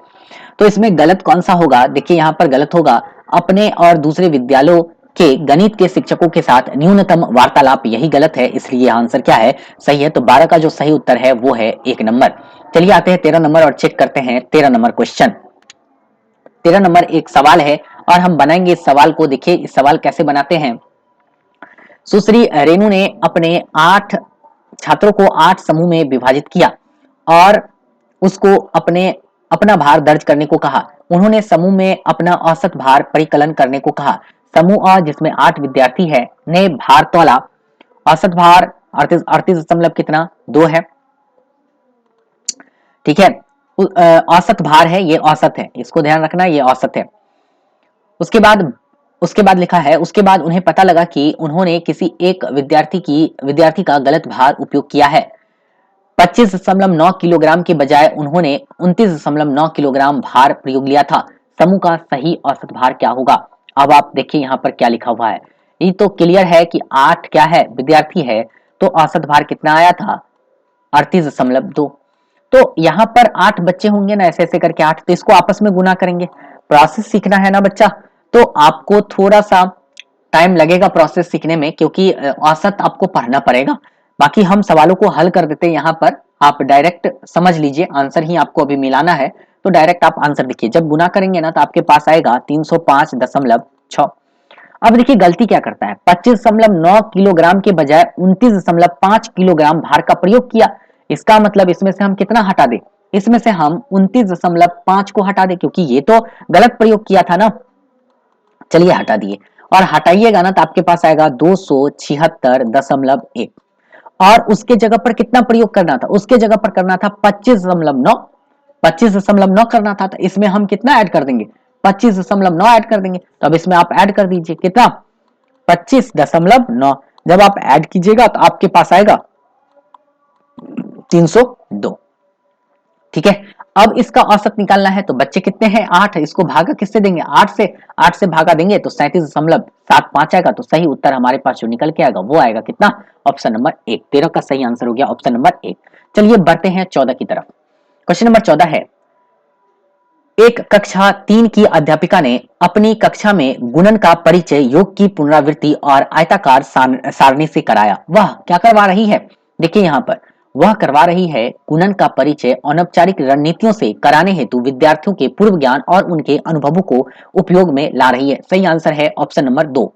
तो इसमें गलत कौन सा होगा? देखिए यहाँ पर गलत होगा, अपने और दूसरे विद्यालयों के गणित के शिक्षकों के साथ न्यूनतम वार्तालाप, यही गलत है। इसलिए आंसर क्या है? सही है। तो 12 का जो सही उत्तर है वो है 1 नंबर। चलिए आते हैं 13 नंबर और चेक करते हैं 13 नंबर क्वेश्चन। 13 नंबर एक सवाल है और हम बनाएंगे इस सवाल को। देखिए इस सवाल कैसे बनाते हैं। सुश्री रेणु ने अपने 8 छात्रों को 8 समूह में विभाजित किया और उसको अपना भार दर्ज करने को कहा। उन्होंने समूह में अपना औसत भार परिकलन करने को कहा। समूह A जिसमें 8 विद्यार्थी है ने भार तौला। औसत भार 38 दशमलव कितना 2 है। ठीक है, औसत भार है, ये औसत है, इसको ध्यान रखना, ये औसत है। उसके बाद लिखा है, उसके बाद उन्हें पता लगा कि उन्होंने किसी एक विद्यार्थी का गलत भार उपयोग किया है। 25.9 किलोग्राम के बजाय उन्होंने 29.9 किलोग्राम भार प्रयोग लिया था। समूह का सही औसत भार क्या होगा? अब आप देखिए यहाँ पर क्या लिखा हुआ है। ये तो क्लियर है कि 8 क्या है, विद्यार्थी है, तो औसत भार कितना आया था? 38.2। तो यहाँ पर 8 बच्चे होंगे ना, ऐसे ऐसे करके 8, तो इसको आपस में गुना करेंगे। प्रोसेस सीखना है ना बच्चा, तो आपको थोड़ा सा टाइम लगेगा प्रोसेस सीखने में, क्योंकि औसत आपको पढ़ना पड़ेगा। बाकी हम सवालों को हल कर देते हैं। यहाँ पर आप डायरेक्ट समझ लीजिए, आंसर ही आपको अभी मिलाना है, तो डायरेक्ट आप आंसर देखिए। जब गुना करेंगे ना तो आपके पास आएगा 305.6। अब देखिए गलती क्या करता है, 25.9 किलोग्राम के बजाय 29.5 किलोग्राम भार का प्रयोग किया। इसका मतलब इसमें से हम कितना हटा दें? इसमें से हम 29.5 को हटा दें, क्योंकि ये तो गलत प्रयोग किया था ना। चलिए हटा दिए, और हटाइएगा ना तो आपके पास आएगा 276.1। और उसके जगह पर कितना प्रयोग करना था? उसके जगह पर करना था 25.9 करना था। तो इसमें हम कितना ऐड कर देंगे? 25.9 ऐड कर देंगे। तो अब इसमें आप ऐड कर दीजिए कितना? 25.9। जब आप ऐड कीजिएगा तो आपके पास आएगा 302। ठीक है, अब इसका औसत निकालना है, तो बच्चे कितने हैं? 8। इसको भागा किससे देंगे? 8 से। 8 से भागा देंगे तो 37.75 आएगा। तो सही उत्तर हमारे पास जो निकल के आएगा वो आएगा कितना? Option number 1। 13 का सही आंसर हो गया ऑप्शन नंबर 1। चलिए बढ़ते हैं 14 की तरफ। क्वेश्चन नंबर 14 है, एक कक्षा 3 की अध्यापिका ने अपनी कक्षा में गुणन का परिचय योग की पुनरावृत्ति और आयताकार सारणी से कराया। वह क्या करवा रही है? देखिए यहाँ पर वह करवा रही है गुणन का परिचय अनौपचारिक रणनीतियों से कराने हेतु विद्यार्थियों के पूर्व ज्ञान और उनके अनुभवों को उपयोग में ला रही है। सही आंसर है ऑप्शन नंबर 2।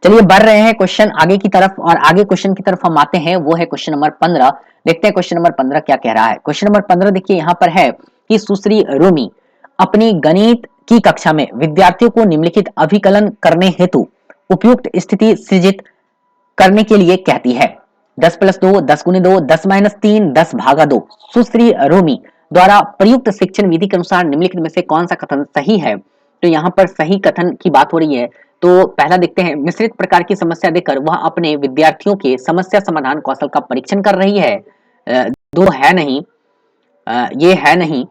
चलिए बढ़ रहे हैं क्वेश्चन आगे की तरफ, और आगे क्वेश्चन की तरफ हम आते हैं, वो है क्वेश्चन नंबर 15। देखते हैं क्वेश्चन नंबर 15 क्या कह रहा है। क्वेश्चन नंबर 15 देखिए यहाँ पर है कि सुश्री रोमी अपनी गणित की कक्षा में विद्यार्थियों को निम्नलिखित अभिकलन करने हेतु उपयुक्त स्थिति सृजित करने के लिए कहती है। 10+2, 10×2, 10-3, 10/2। सुश्री रोमी द्वारा प्रयुक्त शिक्षण विधि के अनुसार निम्नलिखित में से कौन सा कथन सही है? तो यहाँ पर सही कथन की बात हो रही है। तो पहला देखते हैं, मिश्रित प्रकार की समस्या देकर वह अपने विद्यार्थियों के समस्या समाधान कौशल का परीक्षण कर रही है। 2 है नहीं, ये है नहीं।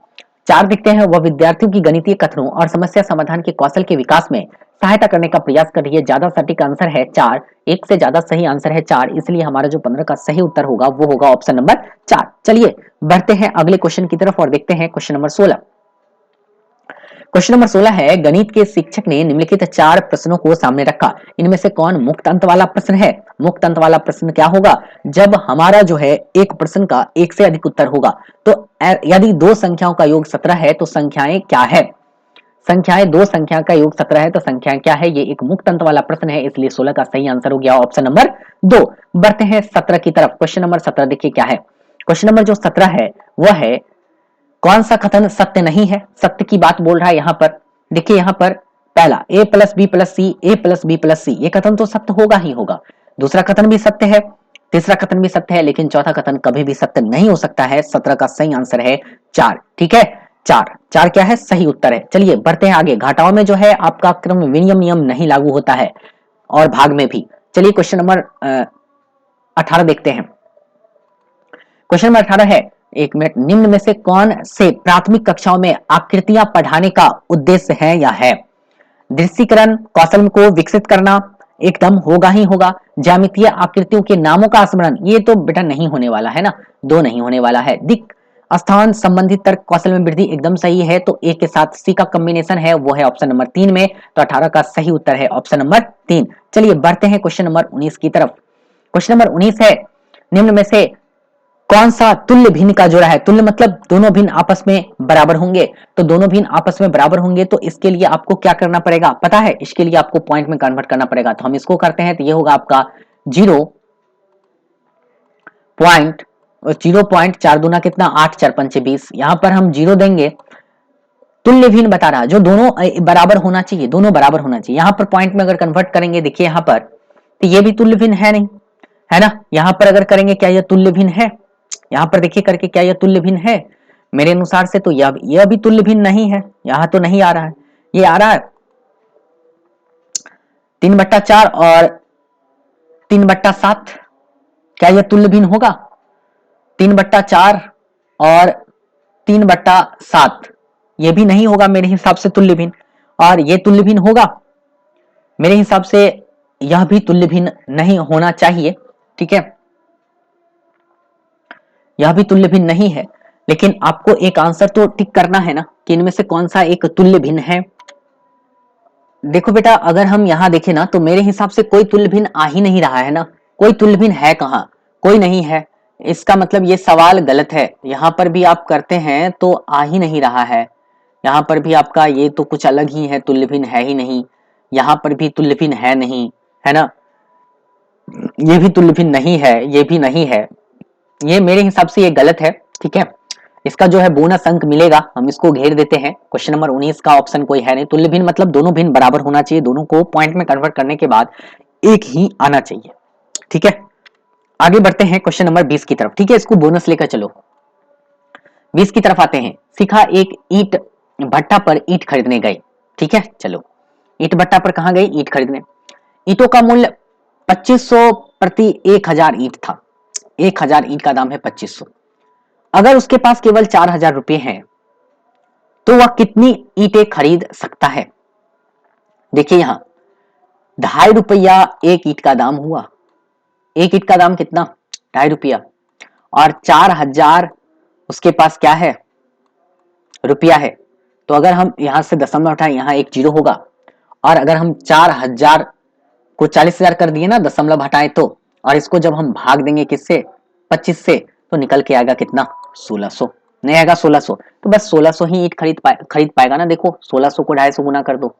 4 दिखते हैं, वह विद्यार्थियों की गणितीय कथनों और समस्या समाधान के कौशल के विकास में सहायता करने का प्रयास कर रही है। ज्यादा सटीक आंसर है 4, एक से ज्यादा सही आंसर है 4, इसलिए हमारा जो 15 का सही उत्तर होगा वो होगा ऑप्शन नंबर 4। चलिए बढ़ते हैं अगले क्वेश्चन की तरफ और देखते हैं क्वेश्चन नंबर 16। क्वेश्चन नंबर 16 है, गणित के शिक्षक ने निम्नलिखित 4 प्रश्नों को सामने रखा, इनमें से कौन मुक्त अंत वाला प्रश्न है? मुक्त अंत वाला प्रश्न क्या होगा? जब हमारा जो है एक प्रश्न का एक से अधिक उत्तर होगा, तो यदि दो संख्याओं का योग 17 है तो संख्याएं क्या है? संख्याएं, दो संख्या का योग 17 है तो संख्याएं क्या है? ये एक मुक्त अंत वाला प्रश्न है, इसलिए 16 का सही आंसर हो गया ऑप्शन नंबर 2। बढ़ते हैं 17 की तरफ। क्वेश्चन नंबर 17 देखिए क्या है। क्वेश्चन नंबर जो 17 है वह है, कौन सा कथन सत्य नहीं है? सत्य की बात बोल रहा है यहाँ पर। देखिए यहाँ पर पहला a plus B plus C, A plus B plus C, ये कथन तो सत्य होगा ही होगा। दूसरा कथन भी सत्य है, तीसरा कथन भी सत्य है, लेकिन चौथा कथन कभी भी सत्य नहीं हो सकता है। 17 का सही आंसर है 4। ठीक है, 4 क्या है? सही उत्तर है। चलिए बढ़ते हैं आगे। घटाओं में जो है आपका क्रम विनिमय नियम नहीं लागू होता है और भाग में भी। चलिए क्वेश्चन नंबर 18 देखते हैं। क्वेश्चन नंबर 18 है, एक मिनट, निम्न में से कौन से प्राथमिक कक्षाओं में आकृतियां पढ़ाने का उद्देश्य है या है? दृश्यीकरण कौशल को विकसित करना एकदम होगा ही होगा। ज्यामितीय आकृतियों के नामों का स्मरण, ये तो बेटा नहीं होने वाला है ना, 2 नहीं होने वाला है। दिक स्थान संबंधित तर्क कौशल में वृद्धि एकदम सही है, तो ए के साथ सी का कॉम्बिनेशन है वो है ऑप्शन नंबर 3 में, तो 18 का सही उत्तर है ऑप्शन नंबर 3। चलिए बढ़ते हैं क्वेश्चन नंबर 19 की तरफ। क्वेश्चन नंबर 19 है, निम्न में से कौन सा तुल्य भिन्न का जोड़ा है? तुल्य मतलब दोनों भिन्न आपस में बराबर होंगे, तो दोनों भिन्न आपस में बराबर होंगे तो इसके लिए आपको क्या करना पड़ेगा पता है? इसके लिए आपको पॉइंट में कन्वर्ट करना पड़ेगा, तो हम इसको करते हैं तो ये होगा आपका 0.4 दूना कितना 8, 4 पंचे 20। यहां पर हम 0 देंगे, तुल्य भिन्न बता रहा, जो दोनों बराबर होना चाहिए, दोनों बराबर होना चाहिए। यहां पर पॉइंट में अगर कन्वर्ट करेंगे, देखिए यहां पर तो ये भी तुल्य भिन्न है नहीं, है ना। यहां पर अगर करेंगे, क्या यह तुल्य भिन्न है? यहां पर देखिए करके, क्या यह तुल्य भिन्न है? मेरे अनुसार से तो यह भी तुल्य भिन्न नहीं है, यहां तो नहीं आ रहा है, ये आ रहा है 3/4 और 3/7। क्या यह तुल्य भिन्न होगा? 3/4 और 3/7 ये भी नहीं होगा मेरे हिसाब से तुल्य भिन्न, और ये तुल्य भिन्न होगा मेरे हिसाब से, यह भी तुल्य भिन्न नहीं होना चाहिए। ठीक है, यह भी तुल्य भिन्न नहीं है, लेकिन आपको एक आंसर तो टिक करना है ना कि इनमें से कौन सा एक तुल्य भिन्न है। देखो बेटा, अगर हम यहां देखें ना तो मेरे हिसाब से कोई तुल्य भिन्न आ ही नहीं रहा है ना, कोई तुल्य भिन्न है कहां? कोई नहीं है। इसका मतलब ये सवाल गलत है। यहां पर भी आप करते हैं तो आ ही नहीं रहा है, यहां पर भी आपका ये तो कुछ अलग ही है, तुल्य भिन्न है ही नहीं। यहां पर भी तुल्य भिन्न है नहीं, है ना, ये भी तुल्य भिन्न नहीं है, ये भी नहीं है। ये मेरे हिसाब से ये गलत है। ठीक है, इसका जो है बोनस अंक मिलेगा, हम इसको घेर देते हैं। क्वेश्चन नंबर 19 का ऑप्शन कोई है नहीं। तुल्य भिन्न मतलब दोनों भिन्न बराबर होना चाहिए, दोनों को पॉइंट में कन्वर्ट करने के बाद एक ही आना चाहिए। ठीक है, आगे बढ़ते हैं क्वेश्चन नंबर 20 की तरफ। ठीक है, इसको बोनस लेकर चलो। 20 की तरफ आते हैं। सीखा, एक ईंट भट्टा पर ईंट खरीदने गए। ठीक है, चलो ईंट भट्टा पर कहां गई? ईंट खरीदने। ईंटों का मूल्य 2500 प्रति 1000 ईंट था। 1000 ईंट का दाम है 2500। अगर उसके पास केवल 4000 रुपए हैं तो वह कितनी ईंटें खरीद सकता है? देखिए यहां 2.5 रुपया एक ईंट का दाम हुआ। एक ईंट का दाम कितना? 2.5 रुपया, और 4000 उसके पास क्या है? रुपया है। तो अगर हम यहां से दशमलव हटाएं, यहां एक जीरो होगा, और अगर हम 4000 को 40,000 कर दिए ना, दशमलव हटाएं तो, और इसको जब हम भाग देंगे किससे? 25 से, तो निकल के आएगा कितना? 1600। नहीं आएगा 1600, तो बस 1600 ही ईंट खरीद पाएगा ना। देखो 1600 को 2.5 से गुना कर दो,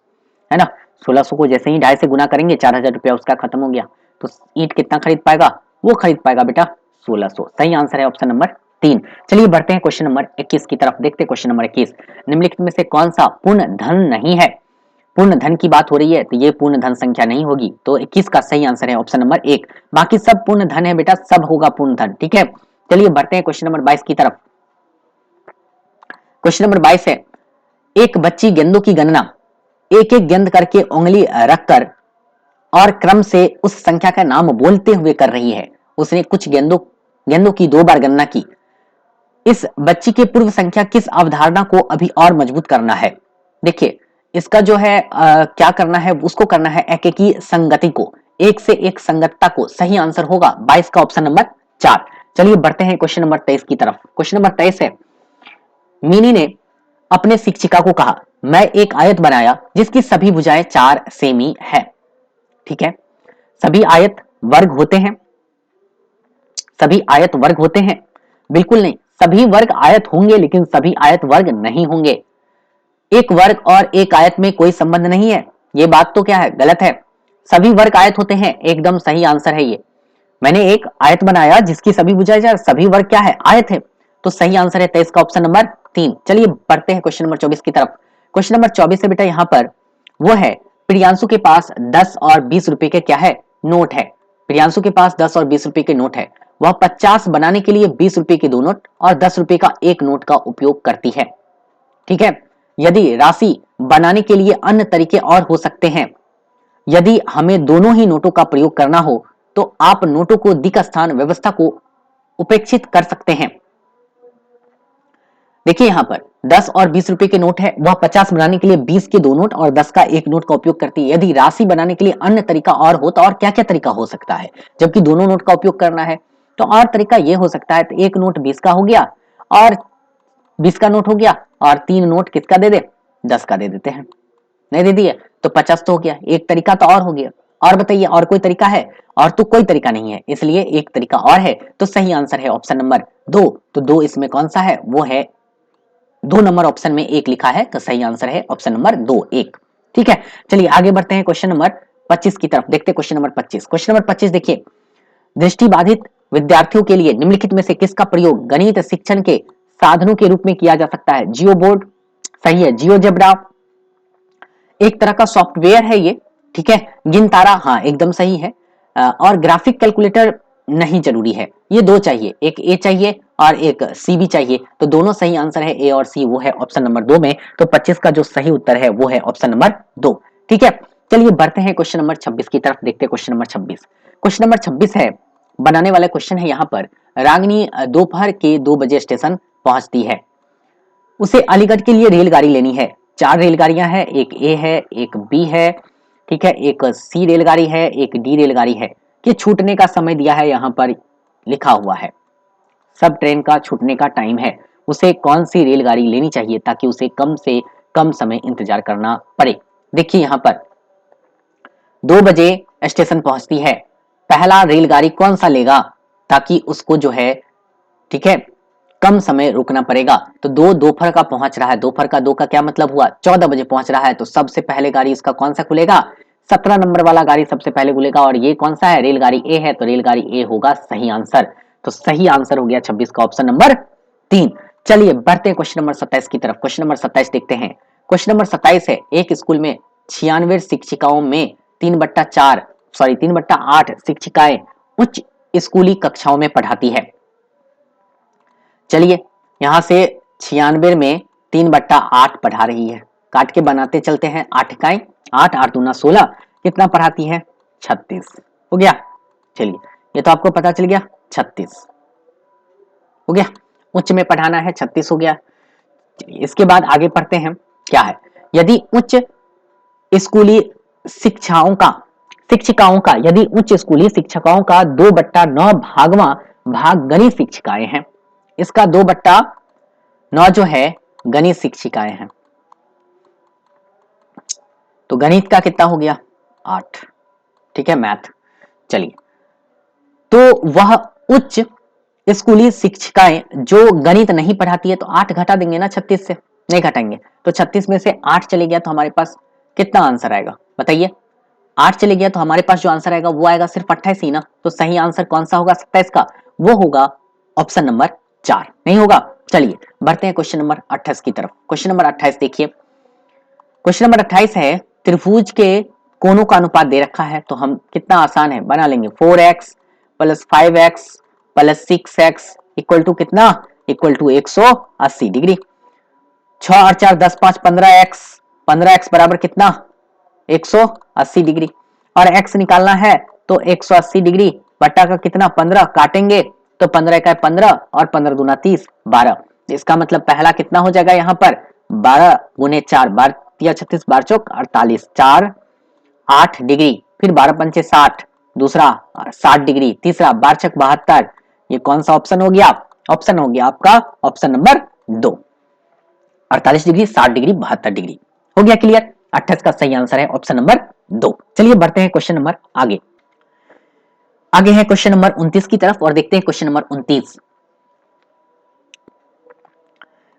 है ना। 1600 को जैसे ही 2.5 से गुना करेंगे, 4000 रुपया उसका खत्म हो गया, तो ईंट कितना खरीद पाएगा? वो खरीद पाएगा बेटा 1600। सही आंसर है ऑप्शन नंबर 3। चलिए बढ़ते हैं क्वेश्चन नंबर 21 की तरफ। देखते हैं क्वेश्चन नंबर 21, निम्नलिखित में से कौन सा पूर्ण धन नहीं है? पूर्ण धन की बात हो रही है तो ये पूर्ण धन संख्या नहीं होगी, तो 21 का सही आंसर है ऑप्शन नंबर 1। बाकी सब पूर्ण धन है बेटा, सब होगा पूर्ण धन। ठीक है, चलिए बढ़ते हैं क्वेश्चन नंबर 22 की तरफ। क्वेश्चन नंबर 22 है, एक बच्ची गेंदों की गणना एक एक गेंद करके उंगली रखकर और क्रम से उस संख्या का नाम बोलते हुए कर रही है। उसने कुछ गेंदों की 2 बार गणना की। इस बच्ची के पूर्व संख्या किस अवधारणा को अभी और मजबूत करना है। देखिए इसका जो है क्या करना है, उसको करना है एकेकी संगति को, एक से एक संगतता को। सही आंसर होगा 22 का ऑप्शन नंबर 4। चलिए बढ़ते हैं क्वेश्चन नंबर 23 की तरफ। क्वेश्चन नंबर 23 है, मिनी ने अपने शिक्षिका को कहा, मैं एक आयत बनाया जिसकी सभी भुजाएं 4 सेमी है। ठीक है, सभी आयत वर्ग होते हैं, सभी आयत वर्ग होते हैं? बिल्कुल नहीं, सभी वर्ग आयत होंगे लेकिन सभी आयत वर्ग नहीं होंगे। एक वर्ग और एक आयत में कोई संबंध नहीं है, ये बात तो क्या है, गलत है। सभी वर्ग आयत होते हैं, एकदम सही आंसर है ये। मैंने एक आयत बनाया जिसकी सभी भुजाएं 4, सभी वर्ग क्या है, आयत है, तो सही आंसर है 23 का ऑप्शन नंबर 3। चलिए बढ़ते हैं क्वेश्चन नंबर 24 की तरफ। क्वेश्चन नंबर 24 है बेटा, यहाँ पर वो है, प्रियांशु के पास 10 और 20 रुपए के क्या है, नोट है। प्रियांशु के पास 10 और 20 रुपए के नोट है, वह 50 बनाने के लिए 20 रुपए के 2 नोट और 10 रुपए का एक नोट का उपयोग करती है। ठीक है, यदि राशि बनाने के लिए अन्य तरीके और हो सकते हैं, यदि हमें दोनों ही नोटों का प्रयोग करना हो तो आप नोटों को दिक् स्थान व्यवस्था को उपेक्षित कर सकते हैं। देखिए यहां पर 10 और 20 रुपए के नोट है, वह 50 बनाने के लिए 20 के 2 नोट और 10 का एक नोट का उपयोग करती है। यदि राशि बनाने के लिए अन्य तरीका और हो तो और क्या क्या तरीका हो सकता है, जबकि दोनों नोट का उपयोग करना है तो और तरीका यह हो सकता है, तो एक नोट 20 का हो गया और 20 का नोट हो गया और 3 नोट किसका दे दे, 10 का दे देते हैं। नहीं दे दिए तो 50 तो हो गया, एक तरीका तो और हो गया। और बताइए और कोई तरीका है, और तो कोई तरीका नहीं है, इसलिए एक तरीका और है, तो सही आंसर है ऑप्शन नंबर 2। तो 2 इसमें कौन सा है, वो है 2 नंबर ऑप्शन में 1 लिखा है, तो सही आंसर है ऑप्शन नंबर 2 1। ठीक है, चलिए आगे बढ़ते हैं क्वेश्चन नंबर 25 की तरफ। देखते हैं क्वेश्चन नंबर 25। क्वेश्चन नंबर 25 देखिए, दृष्टिबाधित विद्यार्थियों के लिए निम्नलिखित में से किसका प्रयोग गणित शिक्षण के साधनों के रूप में किया जा सकता है। जियो बोर्ड, सही है, जियोजेब्रा एक तरह का सॉफ्टवेयर है ये। ठीक है, गिनतारा, हाँ एकदम सही है। और ग्राफिक कैलकुलेटर नहीं जरूरी है, ये 2 चाहिए, एक ए चाहिए और एक सी भी चाहिए, तो दोनों सही आंसर है ए और सी, वो है ऑप्शन नंबर 2 में। तो 25 का जो सही उत्तर है वो है ऑप्शन नंबर 2। ठीक है, चलिए बढ़ते हैं क्वेश्चन नंबर 26 की तरफ। देखते हैं क्वेश्चन नंबर 26। क्वेश्चन नंबर 26 है, बनाने वाला क्वेश्चन है यहाँ पर, रागिनी दोपहर के 2 बजे स्टेशन पहुंचती है, उसे अलीगढ़ के लिए रेलगाड़ी लेनी है। 4 रेलगाड़ियां हैं, एक ए है, एक बी है, ठीक है, एक सी रेलगाड़ी है, एक डी रेलगाड़ी है, कि छूटने का समय दिया है, यहाँ पर लिखा हुआ है, सब ट्रेन का छूटने का टाइम है, उसे कौन सी रेलगाड़ी लेनी चाहिए ताकि उसे कम से कम समय इंतजार करना पड़े। देखिए यहाँ पर 2 बजे स्टेशन पहुंचती है, पहला रेलगाड़ी कौन सा लेगा ताकि उसको जो है, ठीक है, कम समय रुकना पड़ेगा। तो 2 दोपहर का पहुंच रहा है, दोपहर का 2 का क्या मतलब हुआ, 14 बजे पहुंच रहा है, तो सबसे पहले गाड़ी इसका कौन सा खुलेगा, 17 नंबर वाला गाड़ी सबसे पहले खुलेगा, और ये कौन सा है, रेलगाड़ी ए है, तो रेलगाड़ी ए होगा सही आंसर। तो सही आंसर हो गया 26 का ऑप्शन नंबर 3। चलिए बढ़ते हैं क्वेश्चन नंबर 27 की तरफ। क्वेश्चन नंबर 27 देखते हैं। क्वेश्चन नंबर 27 है, एक स्कूल में 96 शिक्षिकाओं में 3/8 शिक्षिकाएं उच्च स्कूली कक्षाओं में पढ़ाती है। चलिए यहां से 96 में 3/8 पढ़ा रही है, काट के बनाते चलते हैं, 8 इकाई 8 8 दूना 16, कितना पढ़ाती है, 36 हो गया। चलिए ये तो आपको पता चल गया, 36 हो गया, उच्च में पढ़ाना है, 36 हो गया। इसके बाद आगे पढ़ते हैं, क्या है, यदि उच्च स्कूली शिक्षिकाओं का यदि उच्च स्कूली शिक्षकों का 2/9 भाग गणित शिक्षिकाएं हैं, इसका 2/9 जो है गणित शिक्षिकाएं हैं, तो गणित का कितना हो गया, 8, ठीक है, मैथ। चलिए तो वह उच्च स्कूली शिक्षिकाएं जो गणित नहीं पढ़ाती है, तो 8 घटा देंगे ना 36 से, नहीं घटाएंगे, तो 36 में से 8 चले गया तो हमारे पास कितना आंसर आएगा, बताइए। 8 चले गया तो हमारे पास जो आंसर आएगा वो आएगा सिर्फ 28 ही ना, तो सही आंसर कौन सा होगा 27 का, वो होगा ऑप्शन नंबर 4, नहीं होगा। चलिए बढ़ते हैं क्वेश्चन नंबर 28 की तरफ। क्वेश्चन नंबर 28 देखिए, क्वेश्चन नंबर 28 है, त्रिभुज के कोनों का अनुपात दे रखा है, तो हम कितना आसान है बना लेंगे, 4x + 5x + 6x equal to कितना, इक्वल टू 180 डिग्री। 6 और 4 10 5 15x बराबर कितना, 180 डिग्री, और x निकालना है तो 180 डिग्री बटा का कितना 15 काटेंगे तो 15 का 15 और 15 दूना 30, 12। इसका मतलब पहला कितना हो जाएगा यहाँ पर 12 गुने 4, 12 36, 12 चौक 48, 4 8 डिग्री, फिर 12 पंचे 60, दूसरा 60 डिग्री, तीसरा 12 छक 72। ये कौन सा ऑप्शन हो गया? ऑप्शन हो गया आपका option number 2, 48 degree, 60 degree, 72 degree. हो गया क्लियर? 28 का सही आंसर है ऑप्शन नंबर 2। चलिए बढ़ते हैं क्वेश्चन नंबर आगे। आगे है क्वेश्चन नंबर 29 की तरफ और देखते हैं क्वेश्चन नंबर 29।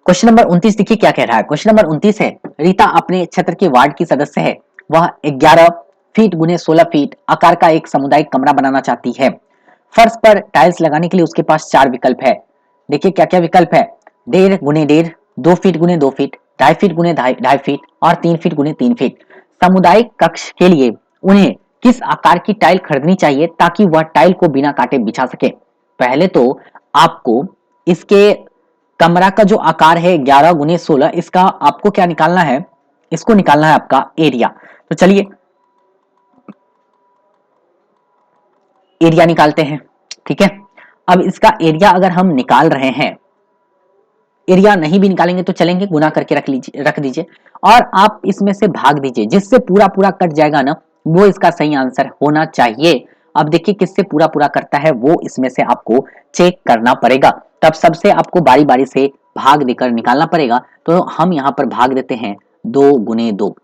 क्वेश्चन नंबर 29 देखिए क्या कह रहा है। क्वेश्चन नंबर 29 है, रीता अपने क्षेत्र के वार्ड की सदस्य है। वह 11 फीट गुने 16 फीट आकार का एक सामुदायिक कमरा बनाना चाहती है। फर्श पर टाइल्स लगाने के लिए उसके पास 4 विकल्प है। देखिए क्या क्या विकल्प है। 1.5 गुने 1.5, 2 फीट गुने 2 फीट, 2.5 फीट गुने 2.5 फीट और 3 फीट गुने 3 फीट। सामुदायिक कक्ष के लिए उन्हें किस आकार की टाइल खरीदनी चाहिए ताकि वह टाइल को बिना काटे बिछा सके? पहले तो आपको इसके कमरा का जो आकार है 11 गुने 16, इसका आपको क्या निकालना है? इसको निकालना है आपका एरिया। तो चलिए एरिया निकालते हैं। ठीक है, अब इसका एरिया अगर हम निकाल रहे हैं, एरिया नहीं भी निकालेंगे तो चलेंगे, गुना करके रख दीजिए और आप इसमें से भाग दीजिए। जिससे पूरा पूरा कट जाएगा ना, वो इसका सही आंसर होना चाहिए। अब देखिए किससे पूरा पूरा करता है वो इसमें से आपको चेक करना पड़ेगा। तब सबसे आपको बारी बारी से भाग देकर निकालना पड़ेगा। तो हम यहाँ पर भाग देते हैं 2 गुने 2,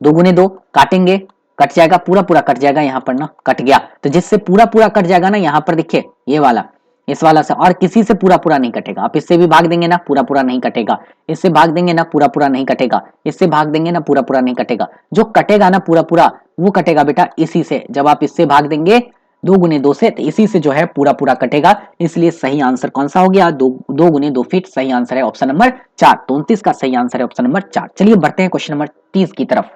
2 गुने 2 काटेंगे, कट जाएगा, पूरा पूरा कट जाएगा। यहाँ पर ना कट गया, तो जिससे पूरा पूरा कट जाएगा ना, यहाँ पर देखिए ये वाला, इस वाला से, और किसी से पूरा पूरा नहीं कटेगा। आप इससे भी भाग देंगे ना, पूरा पूरा नहीं कटेगा। इससे भाग देंगे ना, पूरा पूरा नहीं कटेगा। इससे भाग देंगे ना, पूरा पूरा नहीं कटेगा। जो कटेगा ना पूरा पूरा, वो कटेगा बेटा इसी से। जब आप इससे भाग देंगे 2 गुने 2 से, तो इसी से जो है पूरा पूरा कटेगा। इसलिए सही आंसर कौन सा हो गया? 2 गुने 2 फीट सही आंसर है ऑप्शन नंबर 4। 29 का सही आंसर है ऑप्शन नंबर 4। चलिए बढ़ते हैं क्वेश्चन नंबर 30 की तरफ।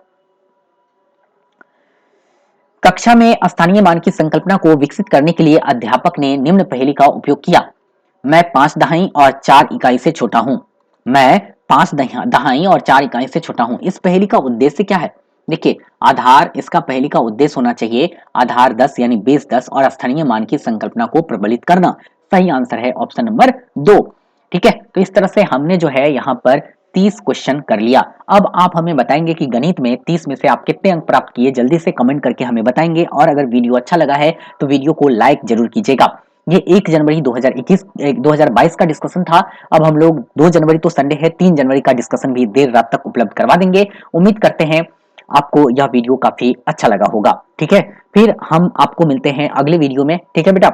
कक्षा में स्थानीय मान की संकल्पना को विकसित करने के लिए अध्यापक ने निम्न पहेली का उपयोग किया। मैं 5 दहाई और 4 इकाई से छोटा हूं। मैं 5 दहाई और 4 इकाई से छोटा हूं। इस पहेली का उद्देश्य क्या है? देखिए आधार, इसका पहेली का उद्देश्य होना चाहिए आधार 10 यानी बेस 10 और स्थानीय मान की संकल्पना को प्रबलित करना। सही आंसर है ऑप्शन नंबर 2। ठीक है, तो इस तरह से हमने जो है यहाँ पर 30 क्वेश्चन कर लिया। अब आप हमें बताएंगे कि गणित में 30 में से आप कितने अंक प्राप्त किए, जल्दी से कमेंट करके हमें बताएंगे। और अगर वीडियो अच्छा लगा है तो वीडियो को लाइक जरूर कीजिएगा। ये 1 जनवरी 2022 का डिस्कशन था। अब हम लोग 2 जनवरी तो संडे है, 3 जनवरी का डिस्कशन भी देर रात तक उपलब्ध करवा देंगे। उम्मीद करते हैं आपको यह वीडियो काफी अच्छा लगा होगा। ठीक है, फिर हम आपको मिलते हैं अगले वीडियो में। ठीक है बेटा,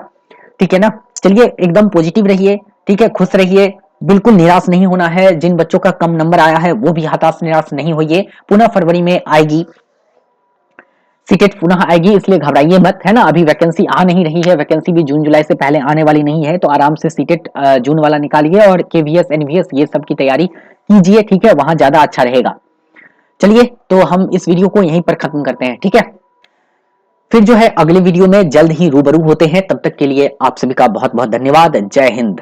ठीक है ना? चलिए एकदम पॉजिटिव रहिए, ठीक है, खुश रहिए, बिल्कुल निराश नहीं होना है। जिन बच्चों का कम नंबर आया है वो भी हताश निराश नहीं होइए। पुनः फरवरी में आएगी सीटेट, पुनः आएगी, इसलिए घबराइए मत, है ना? अभी वैकेंसी आ नहीं रही है, वैकेंसी भी जून जुलाई से पहले आने वाली नहीं है। तो आराम से सीटेट जून वाला निकालिए और केवीएस एनवीएस ये सब की तैयारी कीजिए। ठीक है, वहां ज्यादा अच्छा रहेगा। चलिए तो हम इस वीडियो को यहीं पर खत्म करते हैं। ठीक है, फिर जो है अगले वीडियो में जल्द ही रूबरू होते हैं। तब तक के लिए आप सभी का बहुत बहुत धन्यवाद। जय हिंद।